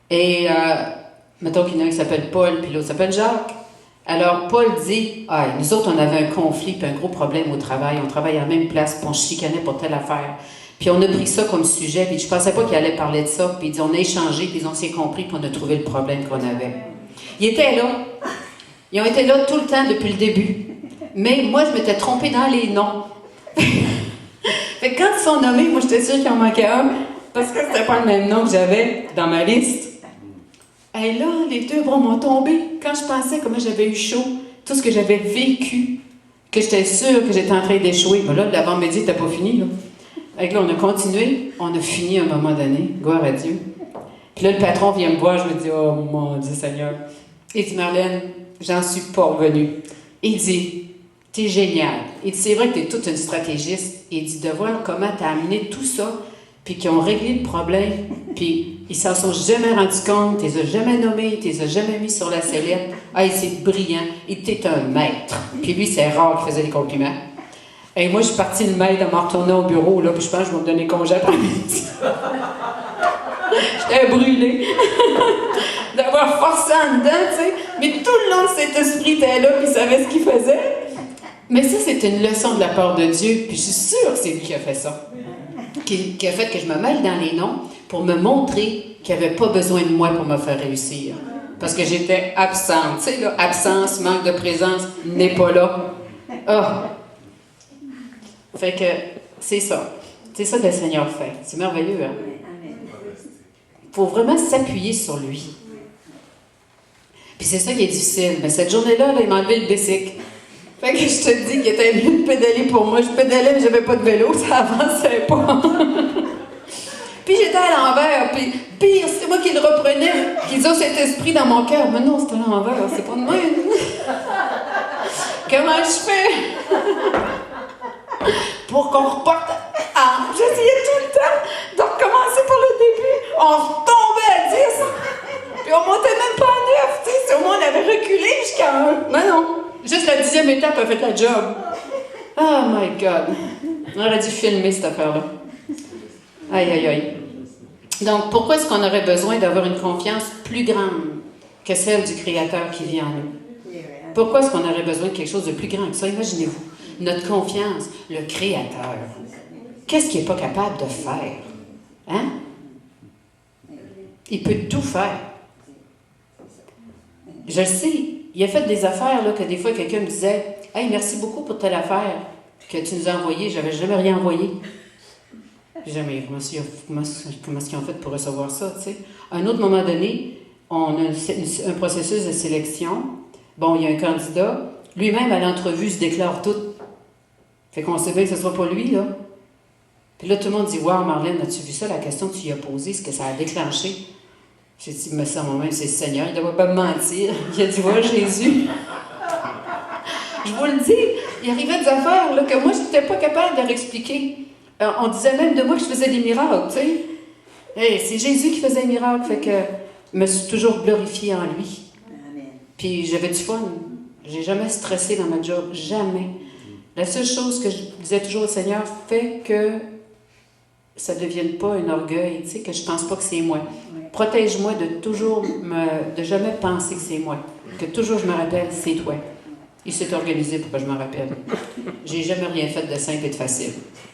Et mettons qu'il y en a un qui s'appelle Paul, puis l'autre s'appelle Jacques. Alors, Paul dit, nous autres, on avait un conflit, puis un gros problème au travail. On travaillait à la même place, puis on se chicanait pour telle affaire. Puis on a pris ça comme sujet, puis je pensais pas qu'il allait parler de ça. Puis il dit, on a échangé, puis on s'est compris, puis on a trouvé le problème qu'on avait. Ils étaient là. Ils ont été là tout le temps depuis le début. Mais moi, je m'étais trompée dans les noms. Fait que quand ils sont nommés, moi, j'étais sûre qu'il en manquait un, parce que c'était pas le même nom que j'avais dans ma liste. Et là, les 2 bras m'ont tombé. Quand je pensais comment j'avais eu chaud, tout ce que j'avais vécu, que j'étais sûre que j'étais en train d'échouer. Mais là, l'avant-midi n'était pas fini, là. Fait que là, on a continué. On a fini à un moment donné. Gloire à Dieu. Puis là, le patron vient me voir. Je me dis, oh mon Dieu Seigneur. Il dit, Marlène, j'en suis pas revenue. Il dit, t'es génial. Il dit, c'est vrai que t'es toute une stratégiste. Il dit, de voir comment t'as amené tout ça, puis qu'ils ont réglé le problème, puis ils s'en sont jamais rendus compte, tu les as jamais nommés, tu les as jamais mis sur la sellette. C'est brillant. Il était un maître. Puis lui, c'est rare qu'il faisait des compliments. Et moi, je suis partie le maître à me retourner au bureau, là, puis je pense que je vais me donner congé après-midi. J'étais brûlée d'avoir forcé en dedans, tu sais. Mais tout le long, cet esprit était là, puis il savait ce qu'il faisait. Mais ça, c'est une leçon de la part de Dieu, puis je suis sûre que c'est lui qui a fait ça. Qui a fait que je me mêle dans les noms pour me montrer qu'il n'y avait pas besoin de moi pour me faire réussir. Parce que j'étais absente. Tu sais, là, absence, manque de présence, n'est pas là. Fait que c'est ça. C'est ça que le Seigneur fait. C'est merveilleux, hein? Il faut vraiment s'appuyer sur lui. Puis c'est ça qui est difficile. Mais cette journée-là, il m'a enlevé le bicycle. Fait que je te dis qu'il était mieux de pédaler pour moi. Je pédalais, mais j'avais pas de vélo, ça avançait pas. Puis j'étais à l'envers, puis pire, c'est moi qui le reprenais, qui disait cet esprit dans mon cœur. Mais non, c'est à l'envers, c'est pas de même. Comment je fais? Pour qu'on reparte. J'essayais tout le temps de recommencer par le début. On retombait à 10. Puis on montait même pas à 9, tu sais. Au moins, on avait reculé jusqu'à 1. Mais non. Juste la 10e étape a fait la job. Oh my God. On aurait dû filmer cette affaire-là. Aïe, aïe, aïe. Donc, pourquoi est-ce qu'on aurait besoin d'avoir une confiance plus grande que celle du Créateur qui vit en nous? Pourquoi est-ce qu'on aurait besoin de quelque chose de plus grand que ça? Imaginez-vous, notre confiance, le Créateur. Qu'est-ce qu'il n'est pas capable de faire? Hein? Il peut tout faire. Je le sais. Il a fait des affaires là, que des fois, quelqu'un me disait « Hey, merci beaucoup pour telle affaire que tu nous as envoyée. Je n'avais jamais rien envoyé. » Jamais. Comment est-ce qu'ils ont fait pour recevoir ça, tu sais? À un autre moment donné, on a un processus de sélection. Bon, il y a un candidat. Lui-même, à l'entrevue, se déclare tout. Fait qu'on sait bien que ce ne sera pas lui, là. Puis là, tout le monde dit « Wow, Marlène, as-tu vu ça, la question que tu lui as posée, ce que ça a déclenché? » J'ai dit « Mais ça, moi-même, c'est le Seigneur, il ne doit pas me mentir. » Il a dit « Ouais, Jésus. » Je vous le dis, il arrivait des affaires là, que moi, je n'étais pas capable de leur expliquer. On disait même de moi que je faisais des miracles, tu sais. Hey, c'est Jésus qui faisait des miracles, fait que je me suis toujours glorifiée en lui. Amen. Puis j'avais du fun. J'ai jamais stressé dans ma job, jamais. La seule chose que je disais toujours au Seigneur, fait que ça ne devienne pas un orgueil, tu sais, que je pense pas que c'est moi. Protège-moi de jamais penser que c'est moi. Que toujours je me rappelle, c'est toi. Il s'est organisé pour que je me rappelle. J'ai jamais rien fait de simple et de facile.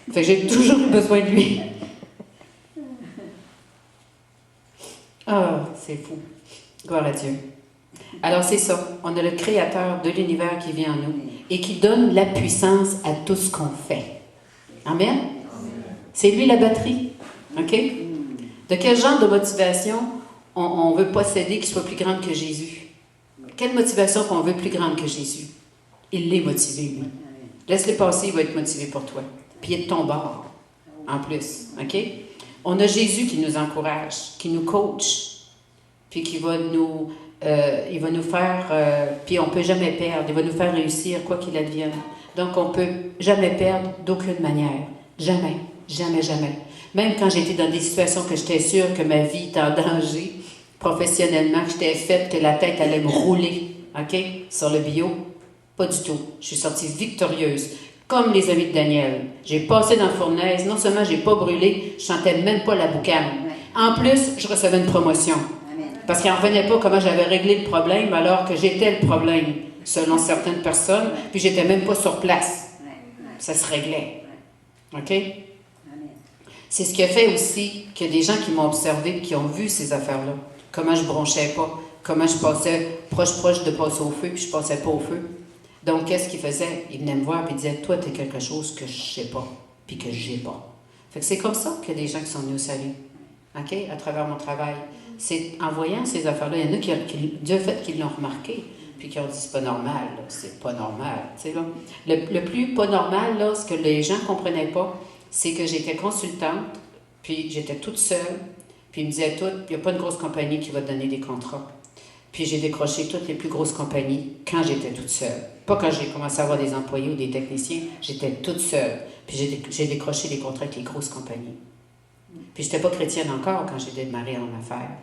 Fait que j'ai toujours eu besoin de lui. Ah, c'est fou. Gloire à Dieu. Alors c'est ça. On a le Créateur de l'univers qui vient en nous et qui donne la puissance à tout ce qu'on fait. Amen? C'est lui la batterie. OK? De quel genre de motivation on veut posséder qui soit plus grande que Jésus? Quelle motivation qu'on veut plus grande que Jésus? Il l'est motivé, lui. Laisse-le passer, il va être motivé pour toi. Puis il est de ton bord, en plus. OK? On a Jésus qui nous encourage, qui nous coach, puis qui va nous... il va nous faire... puis on ne peut jamais perdre. Il va nous faire réussir, quoi qu'il advienne. Donc, on ne peut jamais perdre d'aucune manière. Jamais. Jamais, jamais. Même quand j'étais dans des situations que j'étais sûre que ma vie était en danger, professionnellement, que j'étais faite, que la tête allait me rouler, OK, sur le bio, pas du tout. Je suis sortie victorieuse, comme les amis de Daniel. J'ai passé dans la fournaise, non seulement j'ai pas brûlé, je sentais même pas la boucane. En plus, je recevais une promotion. Parce qu'ils n'en revenaient pas comment j'avais réglé le problème, alors que j'étais le problème, selon certaines personnes, puis j'étais même pas sur place. Ça se réglait. OK? C'est ce qui a fait aussi qu'il y a des gens qui m'ont observé, qui ont vu ces affaires-là. Comment je bronchais pas, comment je passais proche de passer au feu, puis je passais pas au feu. Donc, qu'est-ce qu'ils faisaient? Ils venaient me voir et ils disaient, toi, tu es quelque chose que je sais pas, puis que j'ai pas. Fait que c'est comme ça qu'il y a des gens qui sont venus au salut, OK, à travers mon travail. C'est en voyant ces affaires-là, il y en a qui du fait qu'ils l'ont remarqué, puis qui ont dit, c'est pas normal, là, c'est pas normal. Tu sais, là. Le plus pas normal, là, ce que les gens comprenaient pas, c'est que j'étais consultante, puis j'étais toute seule, puis ils me disaient toutes, il n'y a pas une grosse compagnie qui va te donner des contrats. Puis j'ai décroché toutes les plus grosses compagnies quand j'étais toute seule. Pas quand j'ai commencé à avoir des employés ou des techniciens, j'étais toute seule. Puis j'ai décroché des contrats avec les grosses compagnies. Puis je n'étais pas chrétienne encore quand j'ai démarré en affaires.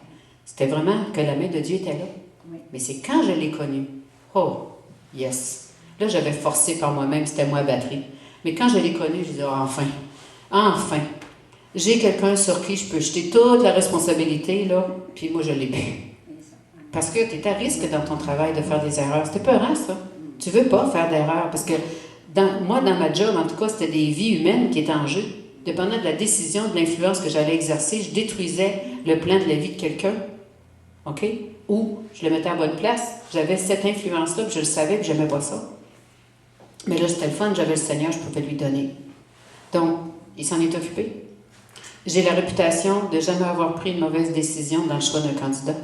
C'était vraiment que la main de Dieu était là. Oui. Mais c'est quand je l'ai connu. Oh, yes. Là, j'avais forcé par moi-même, c'était moi la batterie. Mais quand je l'ai connu, je disais, oh, enfin, j'ai quelqu'un sur qui je peux jeter toute la responsabilité, là, puis moi, je l'ai plus. Parce que tu es à risque dans ton travail de faire des erreurs. C'était peurant, ça. Tu veux pas faire d'erreurs. Parce que moi, dans ma job, en tout cas, c'était des vies humaines qui étaient en jeu. Dépendant de la décision, de l'influence que j'allais exercer, je détruisais le plan de la vie de quelqu'un. OK? Ou je le mettais à bonne place. J'avais cette influence-là, puis je le savais, puis j'aimais pas ça. Mais là, c'était le fun, j'avais le Seigneur, je pouvais lui donner. Donc, il s'en est occupé. J'ai la réputation de jamais avoir pris une mauvaise décision dans le choix d'un candidat.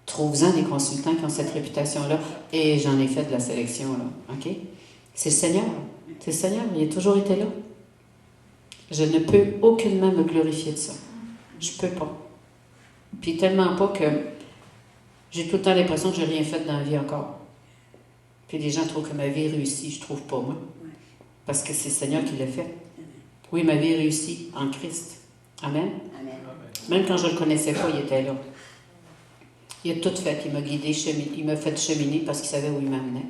Trouve-en des consultants qui ont cette réputation-là. Et j'en ai fait de la sélection, là. OK? C'est le Seigneur. C'est le Seigneur. Il a toujours été là. Je ne peux aucunement me glorifier de ça. Je peux pas. Puis tellement pas que j'ai tout le temps l'impression que je n'ai rien fait dans la vie encore. Puis les gens trouvent que ma vie est réussie. Je trouve pas, moi. Parce que c'est le Seigneur qui l'a fait. Oui, ma vie est réussie en Christ. Amen. Amen. Même quand je ne le connaissais pas, il était là. Il a tout fait. Il m'a guidé, il m'a fait cheminer parce qu'il savait où il m'amenait.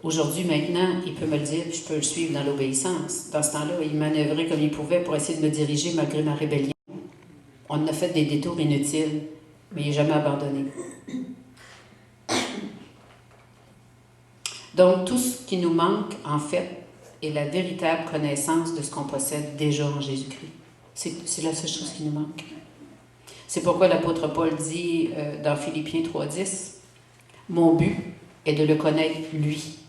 Aujourd'hui, maintenant, il peut me le dire, puis je peux le suivre dans l'obéissance. Dans ce temps-là, il manœuvrait comme il pouvait pour essayer de me diriger malgré ma rébellion. On a fait des détours inutiles, mais il n'a jamais abandonné. Donc, tout ce qui nous manque, en fait, est la véritable connaissance de ce qu'on possède déjà en Jésus-Christ. C'est la seule chose qui nous manque. C'est pourquoi l'apôtre Paul dit dans Philippiens 3,10, « Mon but est de le connaître, lui,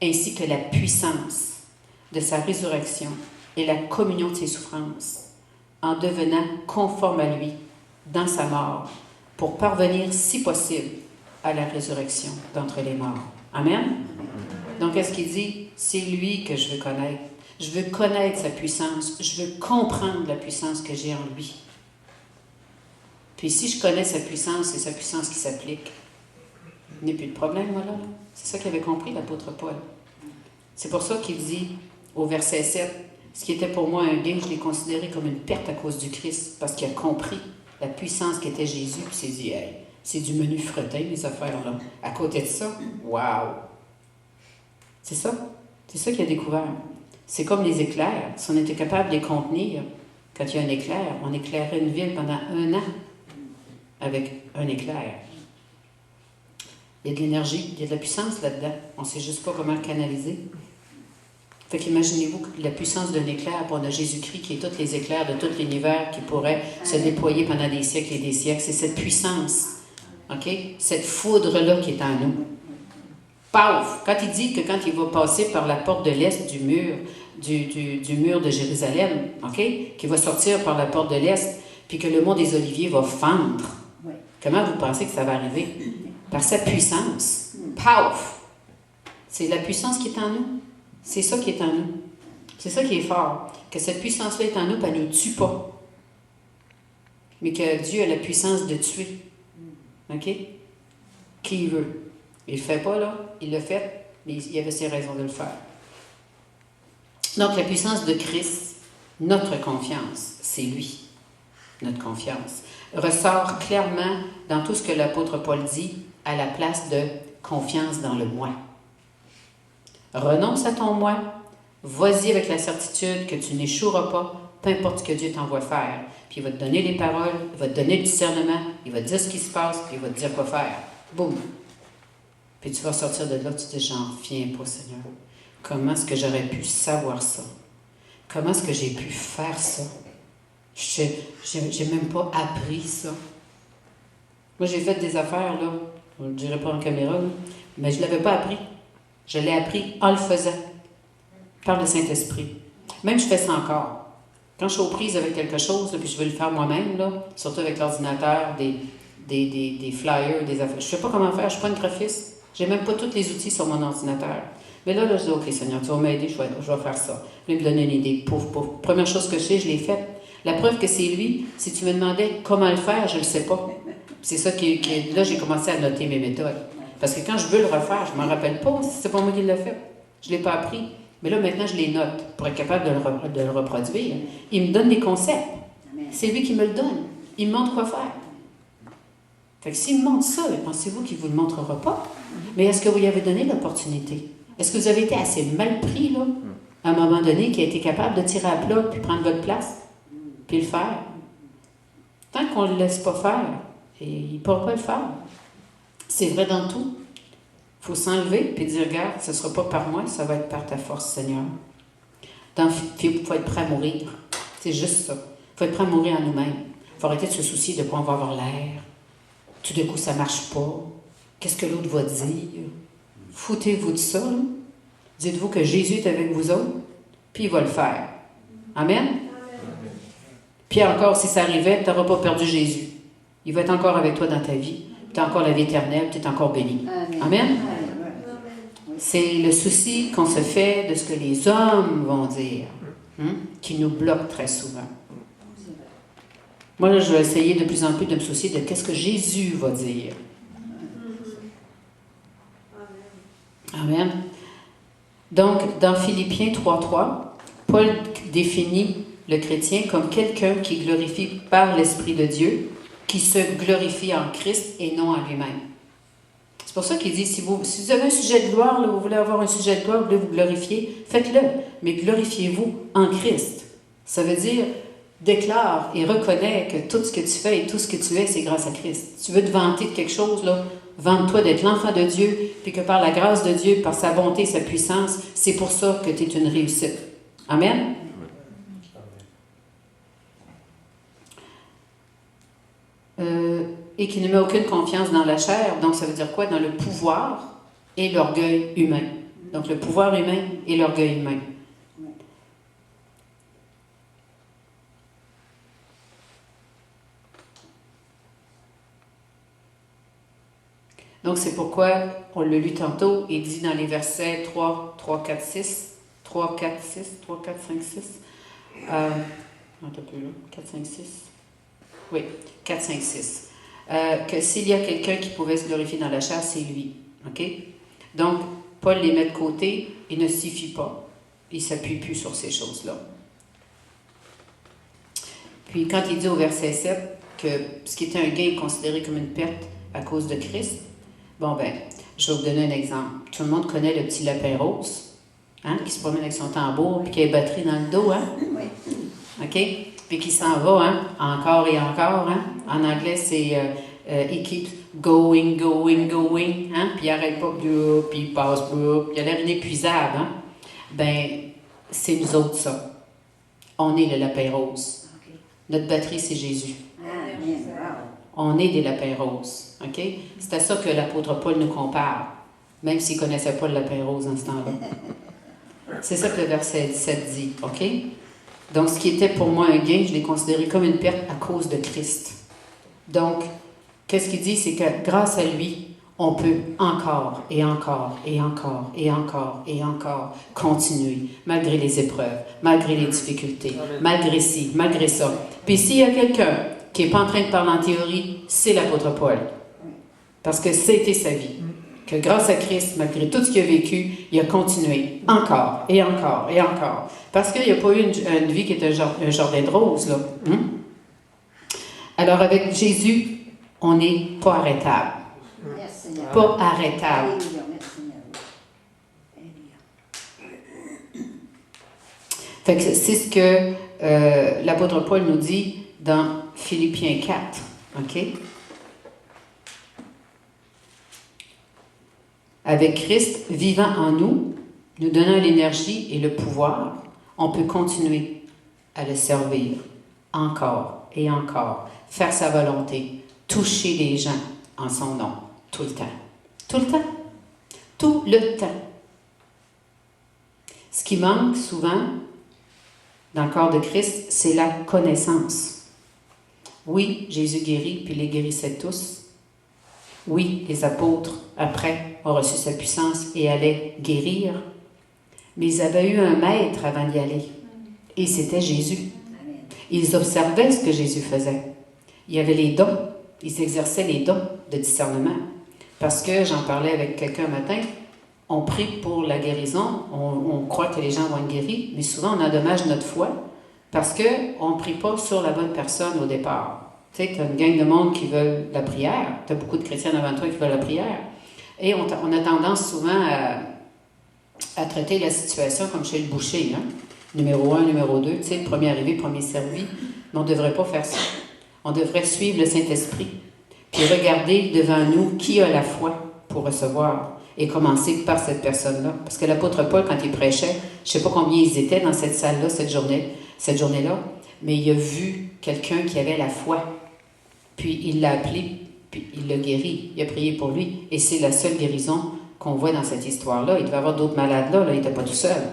ainsi que la puissance de sa résurrection et la communion de ses souffrances, en devenant conforme à lui dans sa mort, pour parvenir, si possible, à la résurrection d'entre les morts. » Amen? Donc, qu'est-ce qu'il dit? C'est lui que je veux connaître. Je veux connaître sa puissance. Je veux comprendre la puissance que j'ai en lui. Puis si je connais sa puissance, c'est sa puissance qui s'applique. Il n'y a plus de problème, voilà. C'est ça qu'avait compris l'apôtre Paul. C'est pour ça qu'il dit au verset 7, ce qui était pour moi un gain, je l'ai considéré comme une perte à cause du Christ, parce qu'il a compris la puissance qu'était Jésus, puis il s'est dit, hey, c'est du menu fretin, mes affaires-là. À côté de ça, wow! C'est ça. C'est ça qu'il a découvert. C'est comme les éclairs. Si on était capable de les contenir, quand il y a un éclair, on éclairait une ville pendant 1 an avec un éclair. Il y a de l'énergie, il y a de la puissance là-dedans. On ne sait juste pas comment le canaliser. Fait qu'imaginez-vous la puissance d'un éclair, puis on a Jésus-Christ qui est tous les éclairs de tout l'univers qui pourrait se déployer pendant des siècles et des siècles. C'est cette puissance, OK? Cette foudre-là qui est en nous. Paf! Quand il dit que quand il va passer par la porte de l'est du mur, du mur de Jérusalem, OK? Qu'il va sortir par la porte de l'est, puis que le mont des Oliviers va fendre. Oui. Comment vous pensez que ça va arriver? Par sa puissance. Paf! C'est la puissance qui est en nous. C'est ça qui est en nous. C'est ça qui est fort. Que cette puissance-là est en nous, puis elle ne nous tue pas. Mais que Dieu a la puissance de tuer. OK? Qui il veut. Il ne le fait pas, là. Il l'a fait, mais il avait ses raisons de le faire. Donc, la puissance de Christ, notre confiance, c'est lui. Notre confiance. Ressort clairement dans tout ce que l'apôtre Paul dit à la place de confiance dans le moi. Renonce à ton moi, vas-y avec la certitude que tu n'échoueras pas, peu importe ce que Dieu t'envoie faire. Puis il va te donner les paroles, il va te donner le discernement, il va te dire ce qui se passe, puis il va te dire quoi faire. Boum! Puis tu vas sortir de là, tu te dis, j'en reviens pas, Seigneur. Comment est-ce que j'aurais pu savoir ça? Comment est-ce que j'ai pu faire ça? J'ai même pas appris ça. Moi, j'ai fait des affaires, là, je ne le dirai pas en caméra, là, mais je ne l'avais pas appris. Je l'ai appris en le faisant, par le Saint-Esprit. Même je fais ça encore. Quand je suis aux prises avec quelque chose, là, puis je veux le faire moi-même, là, surtout avec l'ordinateur, des flyers, des affaires. Je ne sais pas comment faire, je ne suis pas une graphiste. Je n'ai même pas tous les outils sur mon ordinateur. Mais là, je dis, OK, Seigneur, tu vas m'aider, je vais faire ça. Il va me donner une idée. Pouf, pouf. Première chose que je sais, je l'ai faite. La preuve que c'est lui, si tu me demandais comment le faire, je ne le sais pas. C'est ça là, j'ai commencé à noter mes méthodes. Parce que quand je veux le refaire, je ne m'en rappelle pas si c'est pas moi qui l'ai fait. Je ne l'ai pas appris. Mais là, maintenant, je les note pour être capable de le reproduire. Il me donne des concepts. C'est lui qui me le donne. Il me montre quoi faire. Fait que s'il me montre ça, pensez-vous qu'il ne vous le montrera pas? Mais est-ce que vous lui avez donné l'opportunité? Est-ce que vous avez été assez mal pris, là, à un moment donné, qui a été capable de tirer à plat, puis prendre votre place, puis le faire? Tant qu'on ne le laisse pas faire, il ne pourra pas le faire. C'est vrai dans tout. Il faut s'enlever et dire, regarde, ce ne sera pas par moi, ça va être par ta force, Seigneur. Il faut être prêt à mourir. C'est juste ça. Il faut être prêt à mourir en nous-mêmes. Il faut arrêter de se soucier de quoi on va avoir l'air. Tout d'un coup, ça ne marche pas. Qu'est-ce que l'autre va dire? Foutez-vous de ça. Là. Dites-vous que Jésus est avec vous autres, puis il va le faire. Amen? Amen. Puis encore, si ça arrivait, tu n'auras pas perdu Jésus. Il va être encore avec toi dans ta vie. Tu as encore la vie éternelle, tu es encore béni. Amen. Amen? C'est le souci qu'on se fait de ce que les hommes vont dire, qui nous bloque très souvent. Moi, là, je vais essayer de plus en plus de me soucier de qu'est-ce que Jésus va dire. Amen. Donc, dans Philippiens 3.3, Paul définit le chrétien comme quelqu'un qui glorifie par l'Esprit de Dieu, qui se glorifie en Christ et non en lui-même. C'est pour ça qu'il dit, si vous avez un sujet de gloire, là, vous voulez avoir un sujet de gloire, vous voulez vous glorifier, faites-le, mais glorifiez-vous en Christ. Ça veut dire, déclare et reconnais que tout ce que tu fais et tout ce que tu es, c'est grâce à Christ. Tu veux te vanter de quelque chose, là, vante-toi d'être l'enfant de Dieu, puis que par la grâce de Dieu, par sa bonté et sa puissance, c'est pour ça que tu es une réussite. Amen? Et qui ne met aucune confiance dans la chair. Donc, ça veut dire quoi? Dans le pouvoir et l'orgueil humain. Donc, le pouvoir humain et l'orgueil humain. Donc, c'est pourquoi, on l'a lu tantôt, il dit dans les versets 3, 4, 6, 3, 4, 6, 3, 4, 5, 6. Un peu là. 4, 5, 6. Oui, 4, 5, 6. Que s'il y a quelqu'un qui pouvait se glorifier dans la chair, c'est lui. OK? Donc, Paul les met de côté, il ne suffit pas. Il ne s'appuie plus sur ces choses-là. Puis, quand il dit au verset 7 que ce qui était un gain est considéré comme une perte à cause de Christ, bon, ben, je vais vous donner un exemple. Tout le monde connaît le petit lapin rose, hein, qui se promène avec son tambour puis qui a une batterie dans le dos, hein? Oui. OK? Puis qui s'en va, hein? Encore et encore, hein? En anglais, c'est he keeps going, going, going, hein? Puis il n'arrête pas, puis il passe, puis il a l'air inépuisable, hein? Ben, c'est nous autres, ça. On est le lapin rose. Okay. Notre batterie, c'est Jésus. Ah, bien, wow. On est des lapins roses, OK? C'est à ça que l'apôtre Paul nous compare, même s'il ne connaissait pas le lapin rose en ce temps-là. C'est ça que le verset 17 dit, OK? Donc, ce qui était pour moi un gain, je l'ai considéré comme une perte à cause de Christ. Donc, qu'est-ce qu'il dit? C'est que grâce à lui, on peut encore et encore et encore et encore et encore continuer, malgré les épreuves, malgré les difficultés, malgré ci, malgré ça. Puis s'il y a quelqu'un qui n'est pas en train de parler en théorie, c'est l'apôtre Paul. Parce que c'était sa vie. Que grâce à Christ, malgré tout ce qu'il a vécu, il a continué encore et encore et encore. Parce qu'il n'y a pas eu une vie qui est un jardin de roses, là. Alors, avec Jésus, on n'est pas arrêtable. Merci, Seigneur. Pas arrêtable. Alléluia, merci, Seigneur. Alléluia. Fait que c'est ce que l'apôtre Paul nous dit dans Philippiens 4. OK? Avec Christ vivant en nous, nous donnant l'énergie et le pouvoir, on peut continuer à le servir encore et encore, faire sa volonté, toucher les gens en son nom, tout le temps. Tout le temps. Tout le temps. Ce qui manque souvent dans le corps de Christ, c'est la connaissance. Oui, Jésus guérit, puis les guérissait tous. Oui, les apôtres, après, ont reçu sa puissance et allaient guérir. Mais ils avaient eu un maître avant d'y aller. Et c'était Jésus. Ils observaient ce que Jésus faisait. Il y avait les dons. Ils exerçaient les dons de discernement. Parce que, j'en parlais avec quelqu'un un matin, on prie pour la guérison, on croit que les gens vont être guéris, mais souvent on endommage notre foi parce qu'on ne prie pas sur la bonne personne au départ. Tu sais, tu as une gang de monde qui veulent la prière, tu as beaucoup de chrétiens devant toi qui veulent la prière, et on a tendance souvent à traiter la situation comme chez le boucher, hein? Numéro 1, numéro 2, tu sais, premier arrivé, premier servi, mais on ne devrait pas faire ça. On devrait suivre le Saint-Esprit, puis regarder devant nous qui a la foi pour recevoir. Et commencer par cette personne-là. Parce que l'apôtre Paul, quand il prêchait, je ne sais pas combien ils étaient dans cette salle-là, cette journée-là, mais il a vu quelqu'un qui avait la foi. Puis il l'a appelé, puis il l'a guéri. Il a prié pour lui. Et c'est la seule guérison qu'on voit dans cette histoire-là. Il devait y avoir d'autres malades là, il n'était pas tout seul.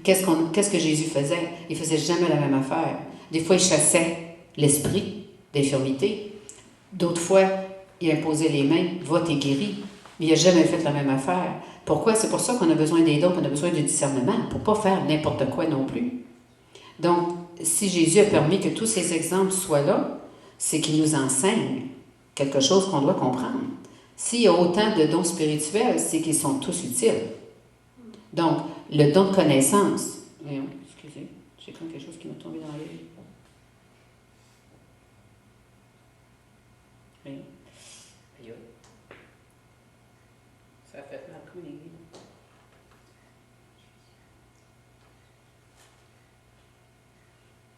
Qu'est-ce que Jésus faisait? Il ne faisait jamais la même affaire. Des fois, il chassait l'esprit d'infirmité. D'autres fois, il imposait les mains. Va, t'es guéri. Mais il n'a jamais fait la même affaire. Pourquoi? C'est pour ça qu'on a besoin des dons, qu'on a besoin du discernement, pour ne pas faire n'importe quoi non plus. Donc, si Jésus a permis que tous ces exemples soient là, c'est qu'il nous enseigne quelque chose qu'on doit comprendre. S'il y a autant de dons spirituels, c'est qu'ils sont tous utiles. Donc, le don de connaissance... Voyons, excusez, j'ai comme quelque chose qui m'est tombé dans l'œil. Voyons. Aïe. Ça a fait mal comme une aiguille.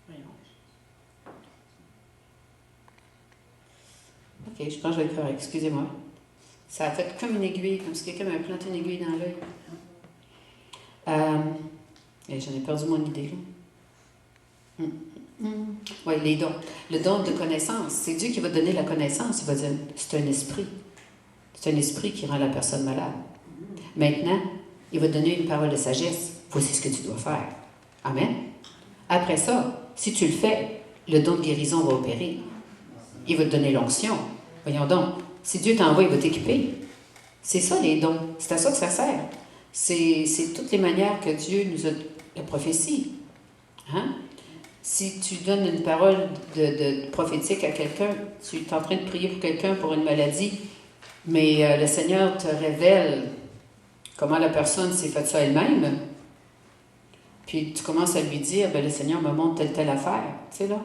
Voyons. OK, je pense que je vais être correct. Excusez-moi. Ça a fait comme une aiguille, comme si quelqu'un m'avait planté une aiguille dans l'œil. Et j'en ai perdu mon idée, là. Oui, les dons. Le don de connaissance. C'est Dieu qui va donner la connaissance. Il va dire, c'est un esprit. C'est un esprit qui rend la personne malade. Maintenant, il va donner une parole de sagesse. Voici ce que tu dois faire. Amen. Après ça, si tu le fais, le don de guérison va opérer. Il va te donner l'onction. Voyons donc. Si Dieu t'envoie, il va t'équiper. C'est ça, les dons. C'est à ça que ça sert. C'est toutes les manières que Dieu nous a... La prophétie. Hein? Si tu donnes une parole de prophétique à quelqu'un, tu es en train de prier pour quelqu'un pour une maladie, mais le Seigneur te révèle comment la personne s'est faite ça elle-même, puis tu commences à lui dire, le Seigneur me montre telle affaire, tu sais là,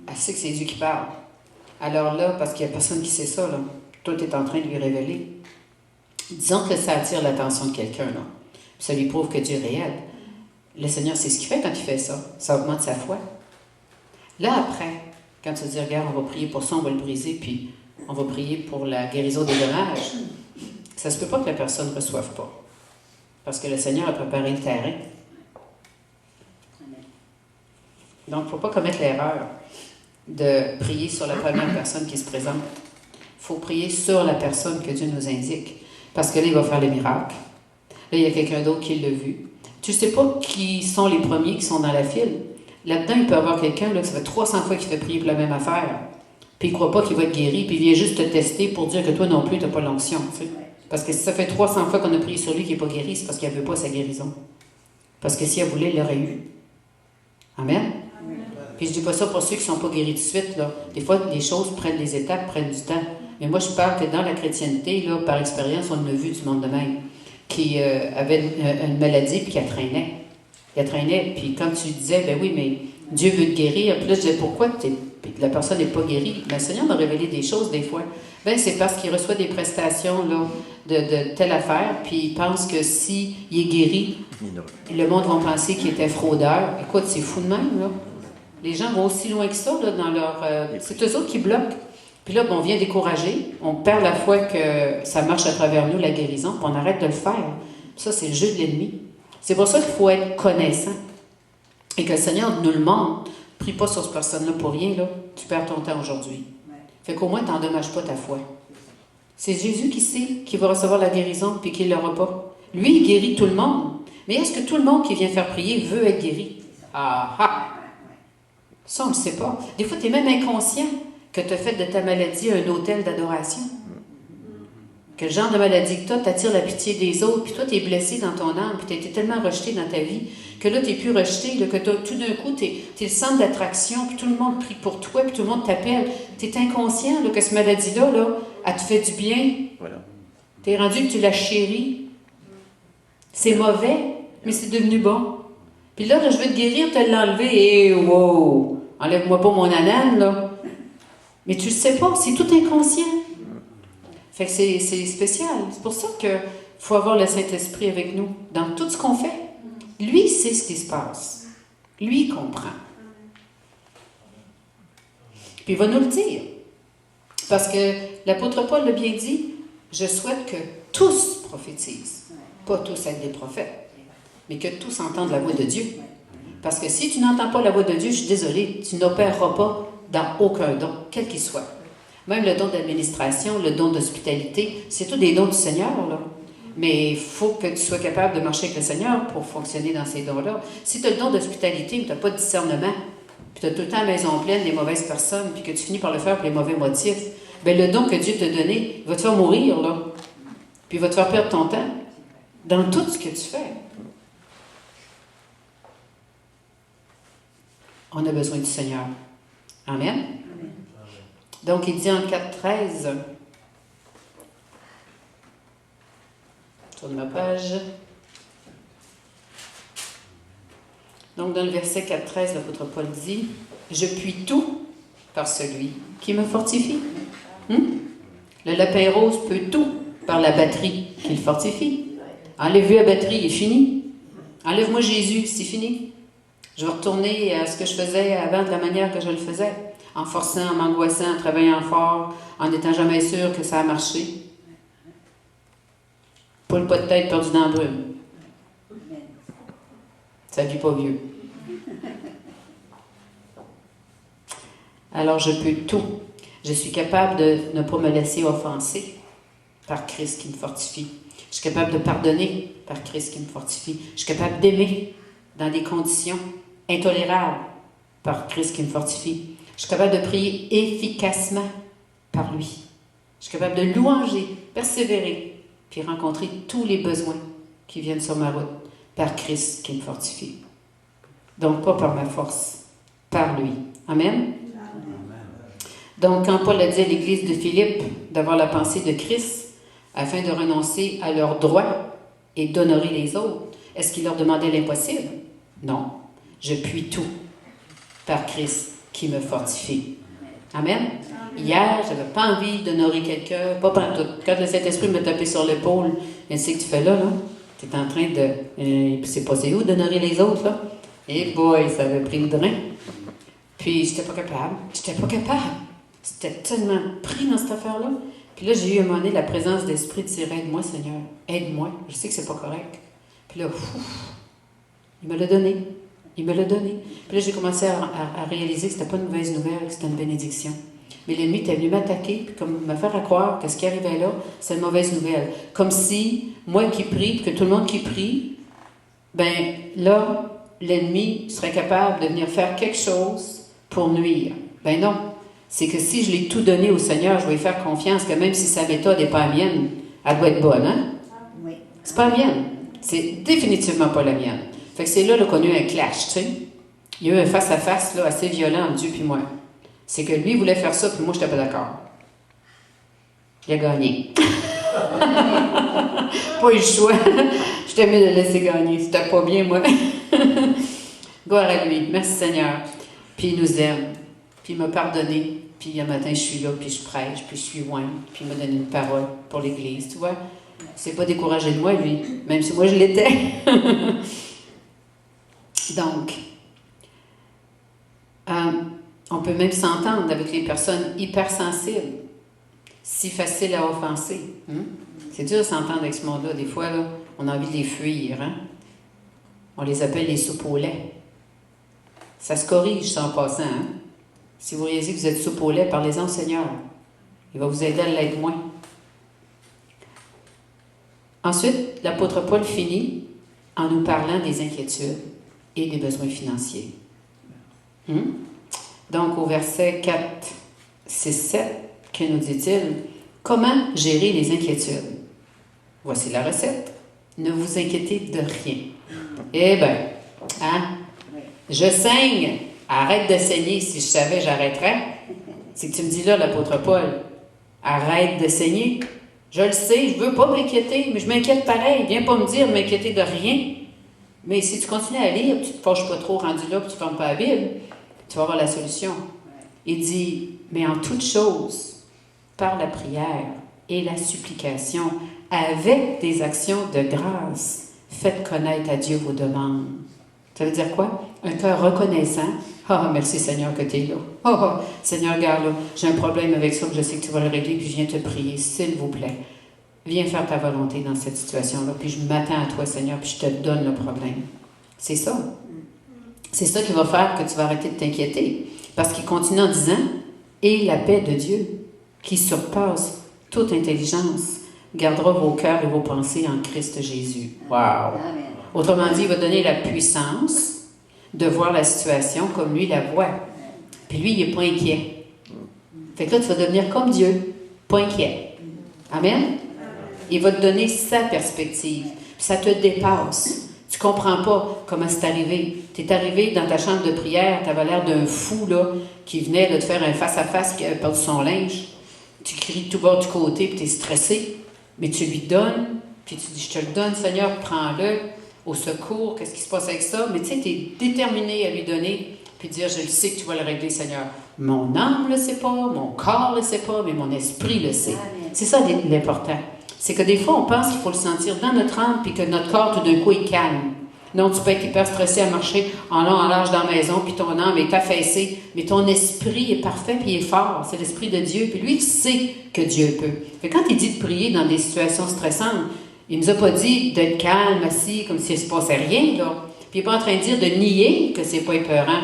elle sait que c'est Dieu qui parle. Alors là, parce qu'il n'y a personne qui sait ça, là, toi tu es en train de lui révéler. Disons que ça attire l'attention de quelqu'un, là. Ça lui prouve que Dieu est réel. Le Seigneur, c'est ce qu'il fait quand il fait ça. Ça augmente sa foi. Là, après, quand tu dis, regarde, on va prier pour ça, on va le briser, puis on va prier pour la guérison des dommages, ça se peut pas que la personne ne reçoive pas. Parce que le Seigneur a préparé le terrain. Donc, il ne faut pas commettre l'erreur de prier sur la première personne qui se présente. Il faut prier sur la personne que Dieu nous indique. Parce que là, il va faire le miracle. Là, il y a quelqu'un d'autre qui l'a vu. Tu ne sais pas qui sont les premiers qui sont dans la file. Là-dedans, il peut y avoir quelqu'un, là, que ça fait 300 fois qu'il fait prier pour la même affaire. Puis il ne croit pas qu'il va être guéri, puis il vient juste te tester pour dire que toi non plus, tu n'as pas l'onction. Tu sais. Parce que si ça fait 300 fois qu'on a prié sur lui qui n'est pas guéri, c'est parce qu'il ne veut pas sa guérison. Parce que si elle voulait, il l'aurait eu. Amen? Puis je dis pas ça pour ceux qui ne sont pas guéris tout de suite. Là. Des fois, les choses prennent des étapes, prennent du temps. Mais moi, je parle que dans la chrétienté, là, par expérience, on a vu du monde de même, qui avait une maladie puis qui la traînait. Elle traînait, puis quand tu disais, oui, mais Dieu veut te guérir, puis là, je disais, pourquoi la personne n'est pas guérie? Le Seigneur m'a révélé des choses des fois. C'est parce qu'il reçoit des prestations là, de telle affaire, puis il pense que s'il est guéri, le monde va penser qu'il était fraudeur. Écoute, c'est fou de même, là. Les gens vont aussi loin que ça, là, dans leur... c'est eux autres qui bloquent. Puis là, on vient décourager, on perd la foi que ça marche à travers nous, la guérison, puis on arrête de le faire. Ça, c'est le jeu de l'ennemi. C'est pour ça qu'il faut être connaissant. Et que le Seigneur nous le montre. Prie pas sur cette personne-là pour rien, là. Tu perds ton temps aujourd'hui. Fait qu'au moins, tu n'endommages pas ta foi. C'est Jésus qui sait qu'il va recevoir la guérison puis qu'il ne l'aura pas. Lui, il guérit tout le monde. Mais est-ce que tout le monde qui vient faire prier veut être guéri? Ah ah! Ça, on ne le sait pas. Des fois, tu es même inconscient que tu as fait de ta maladie un autel d'adoration. Que le genre de maladie que tu as t'attire la pitié des autres, puis toi, tu es blessé dans ton âme, puis tu as été tellement rejeté dans ta vie, que là, tu n'es plus rejeté, là, que tout d'un coup, tu es le centre d'attraction, puis tout le monde prie pour toi, puis tout le monde t'appelle. Tu es inconscient là, que cette maladie-là, là, elle te fait du bien. Voilà. Tu es rendu que tu la chéris. C'est mauvais, mais c'est devenu bon. Puis là, je veux te guérir, te l'enlever, et wow! Enlève-moi pas mon anane, là. Mais tu le sais pas, c'est tout inconscient. Fait que c'est spécial. C'est pour ça qu'il faut avoir le Saint-Esprit avec nous dans tout ce qu'on fait. Lui, il sait ce qui se passe. Lui, il comprend. Puis il va nous le dire. Parce que l'apôtre Paul l'a bien dit, je souhaite que tous prophétisent. Pas tous être des prophètes, mais que tous entendent la voix de Dieu. Parce que si tu n'entends pas la voix de Dieu, je suis désolée, tu n'opéreras pas dans aucun don, quel qu'il soit. Même le don d'administration, le don d'hospitalité, c'est tous des dons du Seigneur, là. Mais il faut que tu sois capable de marcher avec le Seigneur pour fonctionner dans ces dons-là. Si tu as le don d'hospitalité, mais tu n'as pas de discernement, puis tu as tout le temps la maison pleine des mauvaises personnes, puis que tu finis par le faire pour les mauvais motifs, bien le don que Dieu t'a donné, il va te faire mourir, là. Puis il va te faire perdre ton temps dans tout ce que tu fais. On a besoin du Seigneur. Amen. Donc, il dit en 4.13, tourne ma page. Donc, dans le verset 4.13, l'apôtre Paul dit, « Je puis tout par celui qui me fortifie. » Le lapin rose peut tout par la batterie qui le fortifie. Enlève-lui la batterie, il est fini. Enlève-moi Jésus, c'est fini. Je vais retourner à ce que je faisais avant de la manière que je le faisais. En forçant, en m'angoissant, en travaillant fort, en n'étant jamais sûr que ça a marché. Pas le pas de tête perdu dans la brume. Ça ne vit pas vieux. Alors je peux tout. Je suis capable de ne pas me laisser offenser par Christ qui me fortifie. Je suis capable de pardonner par Christ qui me fortifie. Je suis capable d'aimer dans des conditions intolérables par Christ qui me fortifie. Je suis capable de prier efficacement par lui. Je suis capable de louanger, persévérer, puis rencontrer tous les besoins qui viennent sur ma route, par Christ qui me fortifie. Donc, pas par ma force, par lui. Amen? Donc, quand Paul a dit à l'Église de Philippe d'avoir la pensée de Christ afin de renoncer à leurs droits et d'honorer les autres, est-ce qu'il leur demandait l'impossible? Non. Je puis tout par Christ qui me fortifie. Amen? Hier, je n'avais pas envie d'honorer quelqu'un, pas partout. Quand le Saint-Esprit me tapait sur l'épaule, mais c'est que tu fais là? Tu es en train de... c'est passé où d'honorer les autres, là? Et boy, ça avait pris le drain. Puis, j'étais pas capable. C'était tellement pris dans cette affaire-là. Puis là, j'ai eu à un moment donné la présence d'esprit de dire « Aide-moi, Seigneur, aide-moi. Je sais que c'est pas correct. » Puis là, il me l'a donné. Puis là, j'ai commencé à réaliser que c'était pas une mauvaise nouvelle, que c'était une bénédiction. Mais l'ennemi était venu m'attaquer, puis comme me faire croire que ce qui arrivait là, c'est une mauvaise nouvelle. Comme si, moi qui prie, puis que tout le monde qui prie, ben là, l'ennemi serait capable de venir faire quelque chose pour nuire. Ben non. C'est que si je l'ai tout donné au Seigneur, je vais lui faire confiance que même si sa méthode n'est pas la mienne, elle doit être bonne, hein? Oui. C'est pas la mienne. C'est définitivement pas la mienne. Fait que c'est là qu'on a eu un clash, tu sais. Il y a eu un face-à-face là, assez violent entre Dieu et moi. C'est que lui voulait faire ça, puis moi, je n'étais pas d'accord. Il a gagné. Pas eu le choix. J'étais mieux de le laisser gagner. C'était pas bien, moi. Gloire à lui. Merci, Seigneur. Puis il nous aime. Puis il m'a pardonné. Puis un matin, je suis là, puis je prêche, puis je suis loin. Puis il m'a donné une parole pour l'Église, tu vois. C'est pas découragé de moi, lui. Même si moi, je l'étais. Donc, on peut même s'entendre avec les personnes hypersensibles, si faciles à offenser. C'est dur de s'entendre avec ce monde-là. Des fois, là, on a envie de les fuir. Hein? On les appelle les soupes au lait. Ça se corrige, ça, en passant. Hein? Si vous réalisez que vous êtes soupe au lait, parlez-en au Seigneur. Il va vous aider à l'être moins. Ensuite, l'apôtre Paul finit en nous parlant des inquiétudes et des besoins financiers. Donc, au verset 4, 6, 7, que nous dit-il? Comment gérer les inquiétudes? Voici la recette. Ne vous inquiétez de rien. Eh bien, hein? Je saigne. Arrête de saigner. Si je savais, j'arrêterais. C'est que tu me dis là, l'apôtre Paul, arrête de saigner. Je le sais, je ne veux pas m'inquiéter, mais je m'inquiète pareil. Viens pas me dire m'inquiéter de rien. Mais si tu continues à lire, tu ne te fâches pas trop rendu là, puis tu ne fermes pas la Bible, tu vas avoir la solution. Il dit, mais en toute chose, par la prière et la supplication, avec des actions de grâce, faites connaître à Dieu vos demandes. Ça veut dire quoi? Un cœur reconnaissant. Ah, merci Seigneur que tu es là. Seigneur, regarde là, j'ai un problème avec ça, je sais que tu vas le régler, puis je viens te prier, s'il vous plaît. Viens faire ta volonté dans cette situation-là, puis je m'attends à toi, Seigneur, puis je te donne le problème. C'est ça. C'est ça qui va faire que tu vas arrêter de t'inquiéter. Parce qu'il continue en disant, « Et la paix de Dieu, qui surpasse toute intelligence, gardera vos cœurs et vos pensées en Christ Jésus. » Wow! Amen. Autrement dit, il va donner la puissance de voir la situation comme lui la voit. Puis lui, il n'est pas inquiet. Fait que là, tu vas devenir comme Dieu, pas inquiet. Amen? Il va te donner sa perspective. Puis ça te dépasse. Tu ne comprends pas comment c'est arrivé. Tu es arrivé dans ta chambre de prière, tu avais l'air d'un fou là, qui venait de te faire un face-à-face, qui avait perdu son linge. Tu cries tout bas du côté, puis tu es stressé. Mais tu lui donnes, puis tu dis, je te le donne, Seigneur, prends-le. Au secours, qu'est-ce qui se passe avec ça? Mais tu sais, tu es déterminé à lui donner, puis dire, je le sais que tu vas le régler, Seigneur. Mon âme ne le sait pas, mon corps ne le sait pas, mais mon esprit le sait. Amen. C'est ça l'important. C'est que des fois, on pense qu'il faut le sentir dans notre âme, puis que notre corps, tout d'un coup, il calme. Non, tu peux être hyper stressé à marcher en long, en large dans la maison, puis ton âme est affaissée, mais ton esprit est parfait, puis il est fort. C'est l'esprit de Dieu, puis lui, il sait que Dieu peut. Fait quand il dit de prier dans des situations stressantes, il ne nous a pas dit d'être calme, assis, comme s'il ne se passait rien, là. Puis il n'est pas en train de dire de nier que c'est pas épeurant,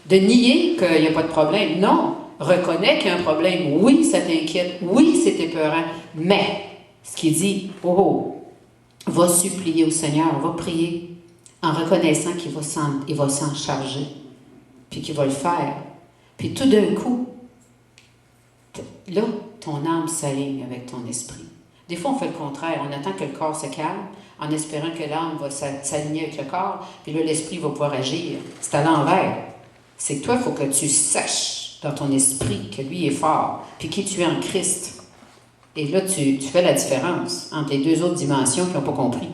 de nier qu'il n'y a pas de problème. Non, reconnais qu'il y a un problème. Oui, ça t'inquiète. Oui, c'est épeurant. Mais, ce qu'il dit, va supplier au Seigneur, va prier, en reconnaissant qu'il va s'en charger, puis qu'il va le faire. Puis tout d'un coup, là, ton âme s'aligne avec ton esprit. Des fois, on fait le contraire. On attend que le corps se calme en espérant que l'âme va s'aligner avec le corps, puis là, l'esprit va pouvoir agir. C'est à l'envers. C'est que toi, il faut que tu saches dans ton esprit que lui est fort, puis qui tu es en Christ. Et là, tu fais la différence entre les deux autres dimensions qui n'ont pas compris.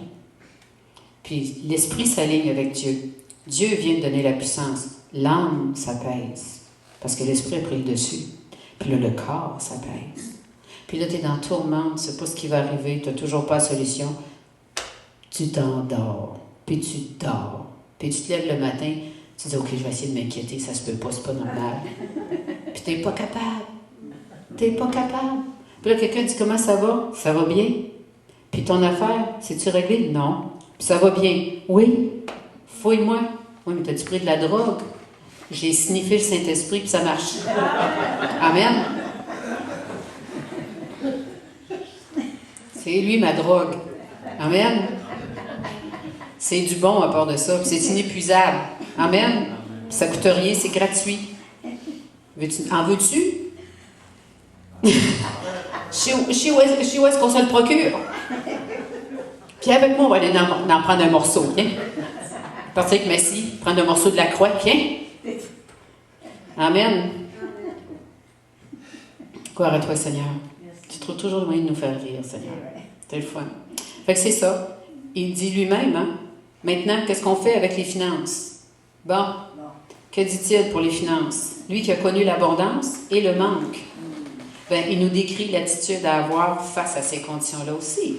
Puis l'esprit s'aligne avec Dieu. Dieu vient de donner la puissance. L'âme s'apaise, parce que l'esprit a pris le dessus. Puis là, le corps s'apaise. Puis là, tu es dans le tourment, tu ne sais pas ce qui va arriver, tu n'as toujours pas la solution. Tu t'endors, puis tu dors. Puis tu te lèves le matin, tu dis, OK, je vais essayer de m'inquiéter, ça se peut pas, c'est pas normal. Puis tu n'es pas capable. Tu n'es pas capable. Puis là, quelqu'un dit, comment ça va? Ça va bien. Puis ton affaire, c'est-tu réglé? Non. Puis ça va bien. Oui. Fouille-moi. Oui, mais t'as-tu pris de la drogue? J'ai sniffé le Saint-Esprit, puis ça marche. Amen. C'est lui, ma drogue. Amen. C'est du bon à part de ça, puis c'est inépuisable. Amen. Puis ça coûte rien, c'est gratuit. En veux-tu? Je sais où est-ce qu'on se le procure. Puis avec moi, on va aller en prendre un morceau. Viens. Partir avec Messie, prendre un morceau de la croix. Viens. Amen. Gloire à toi, Seigneur. Tu trouves toujours le moyen de nous faire rire, Seigneur. C'est le fun. Fait que c'est ça. Il dit lui-même, hein? Maintenant, qu'est-ce qu'on fait avec les finances? Bon. Que dit-il pour les finances? Lui qui a connu l'abondance et le manque. Ben, il nous décrit l'attitude à avoir face à ces conditions-là aussi.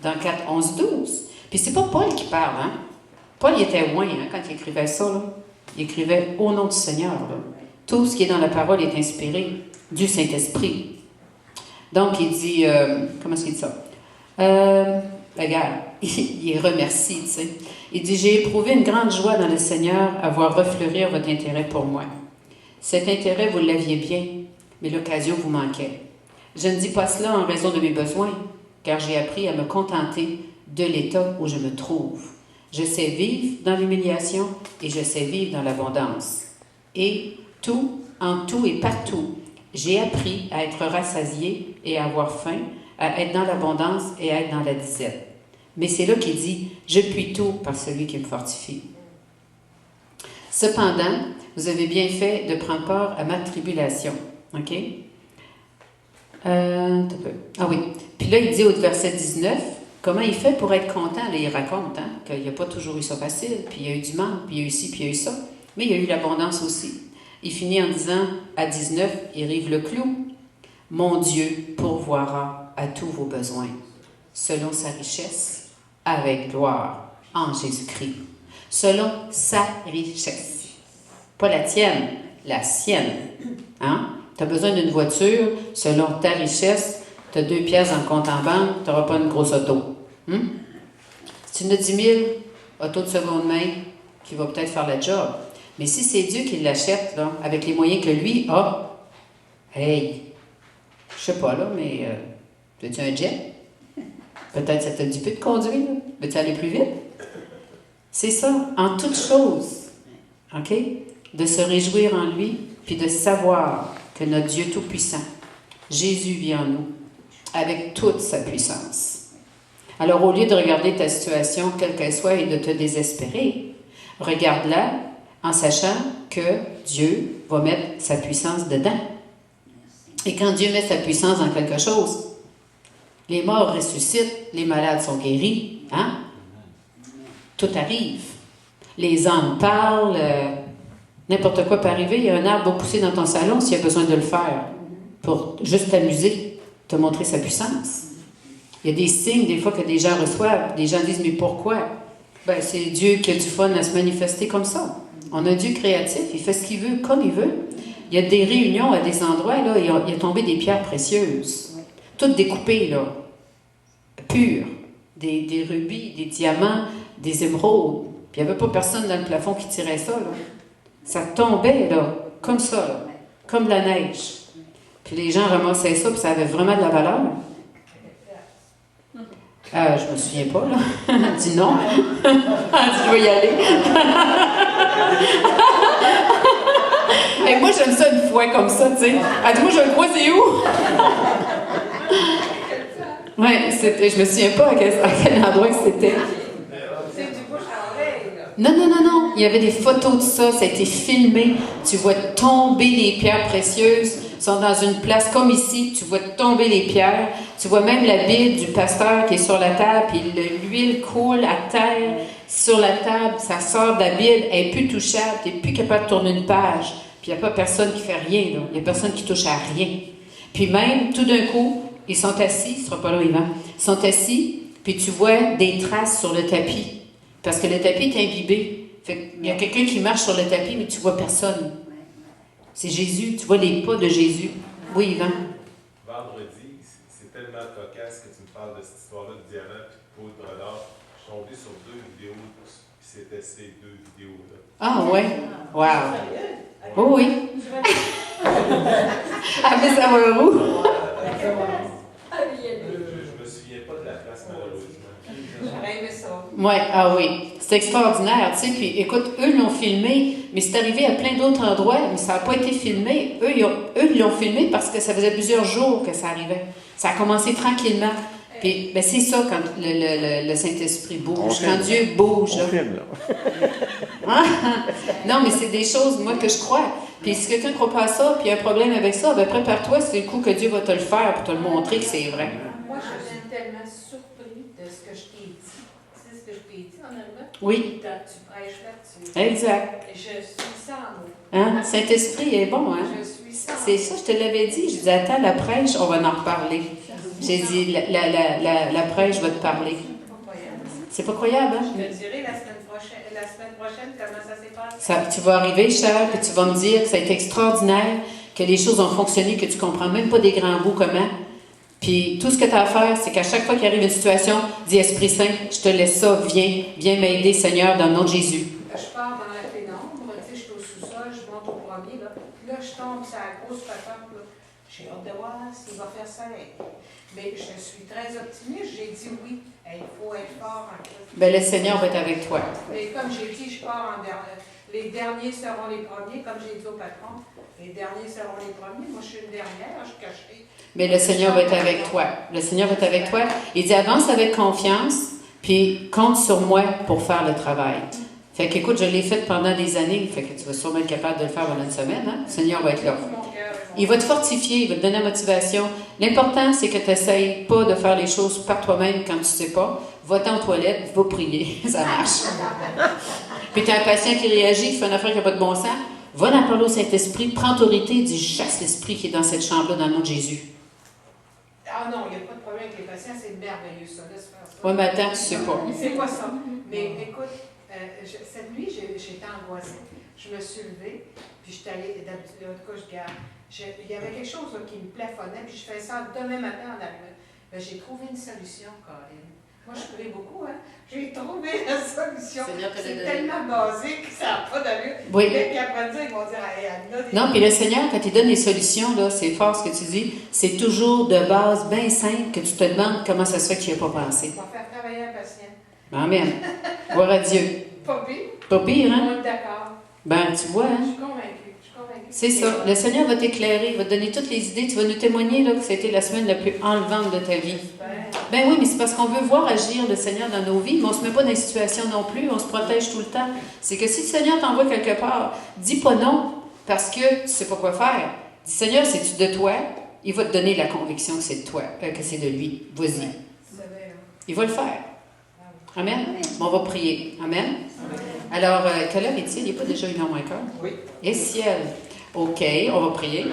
Dans 4, 11, 12. Puis c'est pas Paul qui parle, hein? Paul, il était loin, hein, quand il écrivait ça, là. Il écrivait au nom du Seigneur, là. Tout ce qui est dans la parole est inspiré du Saint-Esprit. Donc, il dit, comment est-ce qu'il dit ça? Regarde, il remercie, tu sais. Il dit, j'ai éprouvé une grande joie dans le Seigneur à voir refleurir votre intérêt pour moi. Cet intérêt, vous l'aviez bien, mais l'occasion vous manquait. Je ne dis pas cela en raison de mes besoins, car j'ai appris à me contenter de l'état où je me trouve. Je sais vivre dans l'humiliation et je sais vivre dans l'abondance. Et en tout et partout, j'ai appris à être rassasié et à avoir faim, à être dans l'abondance et à être dans la disette. Mais c'est là qu'il dit, je puis tout par celui qui me fortifie. Cependant, vous avez bien fait de prendre part à ma tribulation. OK? Ah oui. Puis là, il dit au verset 19, comment il fait pour être content? Là, il raconte qu'il n'a pas toujours eu ça facile, puis il y a eu du manque, puis il y a eu ci, puis il y a eu ça. Mais il y a eu l'abondance aussi. Il finit en disant, à 19, il rive le clou. Mon Dieu pourvoira à tous vos besoins, selon sa richesse, avec gloire, en Jésus-Christ. Selon sa richesse. Pas la tienne, la sienne. Hein? Tu as besoin d'une voiture, selon ta richesse, tu as 2 piastres dans le compte en banque, tu n'auras pas une grosse auto. Si tu en as 10 000, auto de seconde main, qui va peut-être faire le job. Mais si c'est Dieu qui l'achète, là, avec les moyens que lui a, hey, je sais pas, là, mais veux-tu un jet? Peut-être ça te dit plus de conduire, là. Veux-tu aller plus vite? C'est ça, en toute chose, OK? De se réjouir en lui, puis de savoir que notre Dieu Tout-Puissant, Jésus vit en nous, avec toute sa puissance. Alors, au lieu de regarder ta situation, quelle qu'elle soit, et de te désespérer, regarde-la en sachant que Dieu va mettre sa puissance dedans. Et quand Dieu met sa puissance dans quelque chose, les morts ressuscitent, les malades sont guéris, hein? Tout arrive. Les âmes parlent, n'importe quoi peut arriver. Il y a un arbre va pousser dans ton salon s'il y a besoin de le faire pour juste t'amuser, te montrer sa puissance. Il y a des signes, des fois, que des gens reçoivent. Des gens disent, mais pourquoi? Ben, c'est Dieu qui a du fun à se manifester comme ça. On a un Dieu créatif, il fait ce qu'il veut, comme il veut. Il y a des réunions à des endroits, là, il a tombé des pierres précieuses. Toutes découpées, là, pures. Des rubis, des diamants, des émeraudes. Puis il n'y avait pas personne dans le plafond qui tirait ça, là. Ça tombait, là, comme ça, là, comme de la neige. Puis les gens ramassaient ça, puis ça avait vraiment de la valeur. Je me souviens pas, là. Elle dit non. Elle dit, je vais y aller. Et moi, j'aime ça une fois comme ça, tu sais. Elle dit, moi, je le crois, c'est où? Oui, je me souviens pas à quel endroit que c'était. C'est du bouche à oreille, là. Non. Il y avait des photos de ça. Ça a été filmé. Tu vois tomber les pierres précieuses. Ils sont dans une place comme ici. Tu vois tomber les pierres. Tu vois même la Bible du pasteur qui est sur la table. Puis l'huile coule à terre sur la table. Ça sort de la Bible. Elle n'est plus touchable. Tu n'es plus capable de tourner une page. Puis il n'y a pas personne qui fait rien. Il n'y a personne qui touche à rien. Puis même, tout d'un coup, ils sont assis. Il ne sera pas là, Yvan. Ils sont assis. Puis tu vois des traces sur le tapis. Parce que le tapis est imbibé. Fait qu'il y a quelqu'un qui marche sur le tapis, mais tu vois personne. C'est Jésus. Tu vois les pas de Jésus. Oui, Yvan. Vendredi, c'est tellement cocasse que tu me parles de cette histoire-là de diamant et de poudre d'or. Je suis tombé sur 2 vidéos, puis c'était ces 2 vidéos-là. Ah, ouais. Wow. Oh, oui. Ah, mais ça va où? Je me souviens pas de la place, malheureusement. J'aurais aimé ça. Ouais, ah oui. C'est extraordinaire, tu sais. Puis, écoute, eux l'ont filmé, mais c'est arrivé à plein d'autres endroits, mais ça n'a pas été filmé. Eux, ils l'ont filmé parce que ça faisait plusieurs jours que ça arrivait. Ça a commencé tranquillement. Puis, ben, c'est ça quand le Saint-Esprit bouge, quand Dieu bouge. Là. Ah, non, mais c'est des choses, moi, que je crois. Puis si quelqu'un ne croit pas à ça, puis il y a un problème avec ça, ben prépare-toi, c'est le coup que Dieu va te le faire pour te le montrer que c'est vrai. Moi, je suis tellement surpris de ce que je t'ai dit. Tu sais ce que je t'ai dit en arrivant? Oui. Tu prêches là-dessus. Exact. Et je suis sans mots. Hein? Saint-Esprit est bon, hein? Je suis sans C'est ça, je te l'avais dit. Je disais, attends, la prêche, on va en reparler. J'ai dit, la prêche va te parler. C'est pas croyable, hein? Je te dirai la semaine prochaine comment ça s'est passé. Tu vas arriver, cher, puis tu vas me dire que ça a été extraordinaire, que les choses ont fonctionné, que tu comprends même pas des grands bouts comment. Puis tout ce que tu as à faire, c'est qu'à chaque fois qu'il arrive une situation, dis Esprit Saint, je te laisse ça, viens m'aider, Seigneur, dans le nom de Jésus. Je pars dans la pénombre, tu sais, je suis au sous-sol, je monte au premier, là. Puis là, je tombe sur la grosse patente, là. J'ai hâte de voir s'il va faire ça. Mais je suis très optimiste, j'ai dit oui. Il faut être fort en Christ. Ben, le Seigneur va être avec toi. Mais comme j'ai dit, je pars en dernier. Les derniers seront les premiers, comme j'ai dit au patron. Les derniers seront les premiers. Moi, je suis une dernière, je suis cachée. Mais le Seigneur va être avec toi. Le Seigneur va être avec toi. Il dit, avance avec confiance, puis compte sur moi pour faire le travail. Fait qu'écoute, je l'ai fait pendant des années, fait que tu vas sûrement être capable de le faire pendant une semaine. Hein? Le Seigneur va être là. Il va te fortifier, il va te donner la motivation. L'important, c'est que tu n'essayes pas de faire les choses par toi-même quand tu ne sais pas. Va-t'en aux toilettes, va prier. Ça marche. Puis tu as un patient qui réagit, qui fait une affaire qui n'a pas de bon sens. Va en parler au Saint-Esprit, prends autorité, dis je chasse l'esprit qui est dans cette chambre-là dans le nom de Jésus. Ah non, il n'y a pas de problème avec les patients, c'est merveilleux ça, laisse faire ça. Oui, mais attends, tu sais pas. C'est quoi ça? Mais écoute, cette nuit, j'étais angoissée. Je me suis levée, puis je suis allée, d'habitude, en tout cas, je garde. Il y avait quelque chose là, qui me plafonnait, puis je fais ça demain matin en arrivant. Ben, j'ai trouvé une solution, Colin. Moi, je prie beaucoup, hein. J'ai trouvé la solution. C'est tellement basique que ça n'a pas d'allure. Oui. Puis après ça, ils vont dire, hey, Anna, Non, puis le Seigneur, quand il donne les solutions, là, c'est fort ce que tu dis, c'est toujours de base bien simple que tu te demandes comment ça se fait que tu n'y as pas pensé. on va faire travailler un patient. Amen. Gloire à Dieu. Pas pire. Pas pire, hein? On est d'accord. Ben, tu vois, Je hein? suis convaincue. C'est ça. Le Seigneur va t'éclairer, il va te donner toutes les idées. Tu vas nous témoigner là, que c'était la semaine la plus enlevante de ta vie. Ben oui, mais c'est parce qu'on veut voir agir le Seigneur dans nos vies, mais on ne se met pas dans les situations non plus, on se protège tout le temps. C'est que si le Seigneur t'envoie quelque part, dis pas non parce que tu ne sais pas quoi faire. Dis Seigneur, c'est-tu de toi? Il va te donner la conviction que c'est de toi, que c'est de lui. Vas-y. Il va le faire. Amen. Bon, on va prier. Amen. Alors, quelle heure est-il? Il n'est pas déjà 1h moins quart? Oui. Et ciel. OK, on va prier.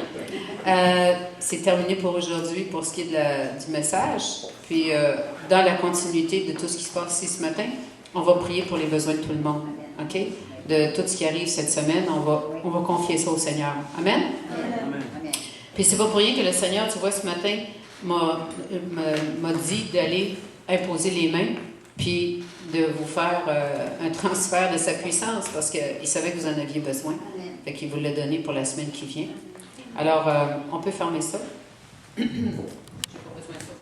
C'est terminé pour aujourd'hui pour ce qui est du message. Puis, dans la continuité de tout ce qui se passe ici ce matin, on va prier pour les besoins de tout le monde. OK? De tout ce qui arrive cette semaine, on va confier ça au Seigneur. Amen? Amen. Puis, c'est pas pour rien que le Seigneur, tu vois, ce matin, m'a dit d'aller imposer les mains, puis de vous faire un transfert de sa puissance, parce qu'il savait que vous en aviez besoin. Amen. Fait qu'il vous l'a donné pour la semaine qui vient. Alors, on peut fermer ça.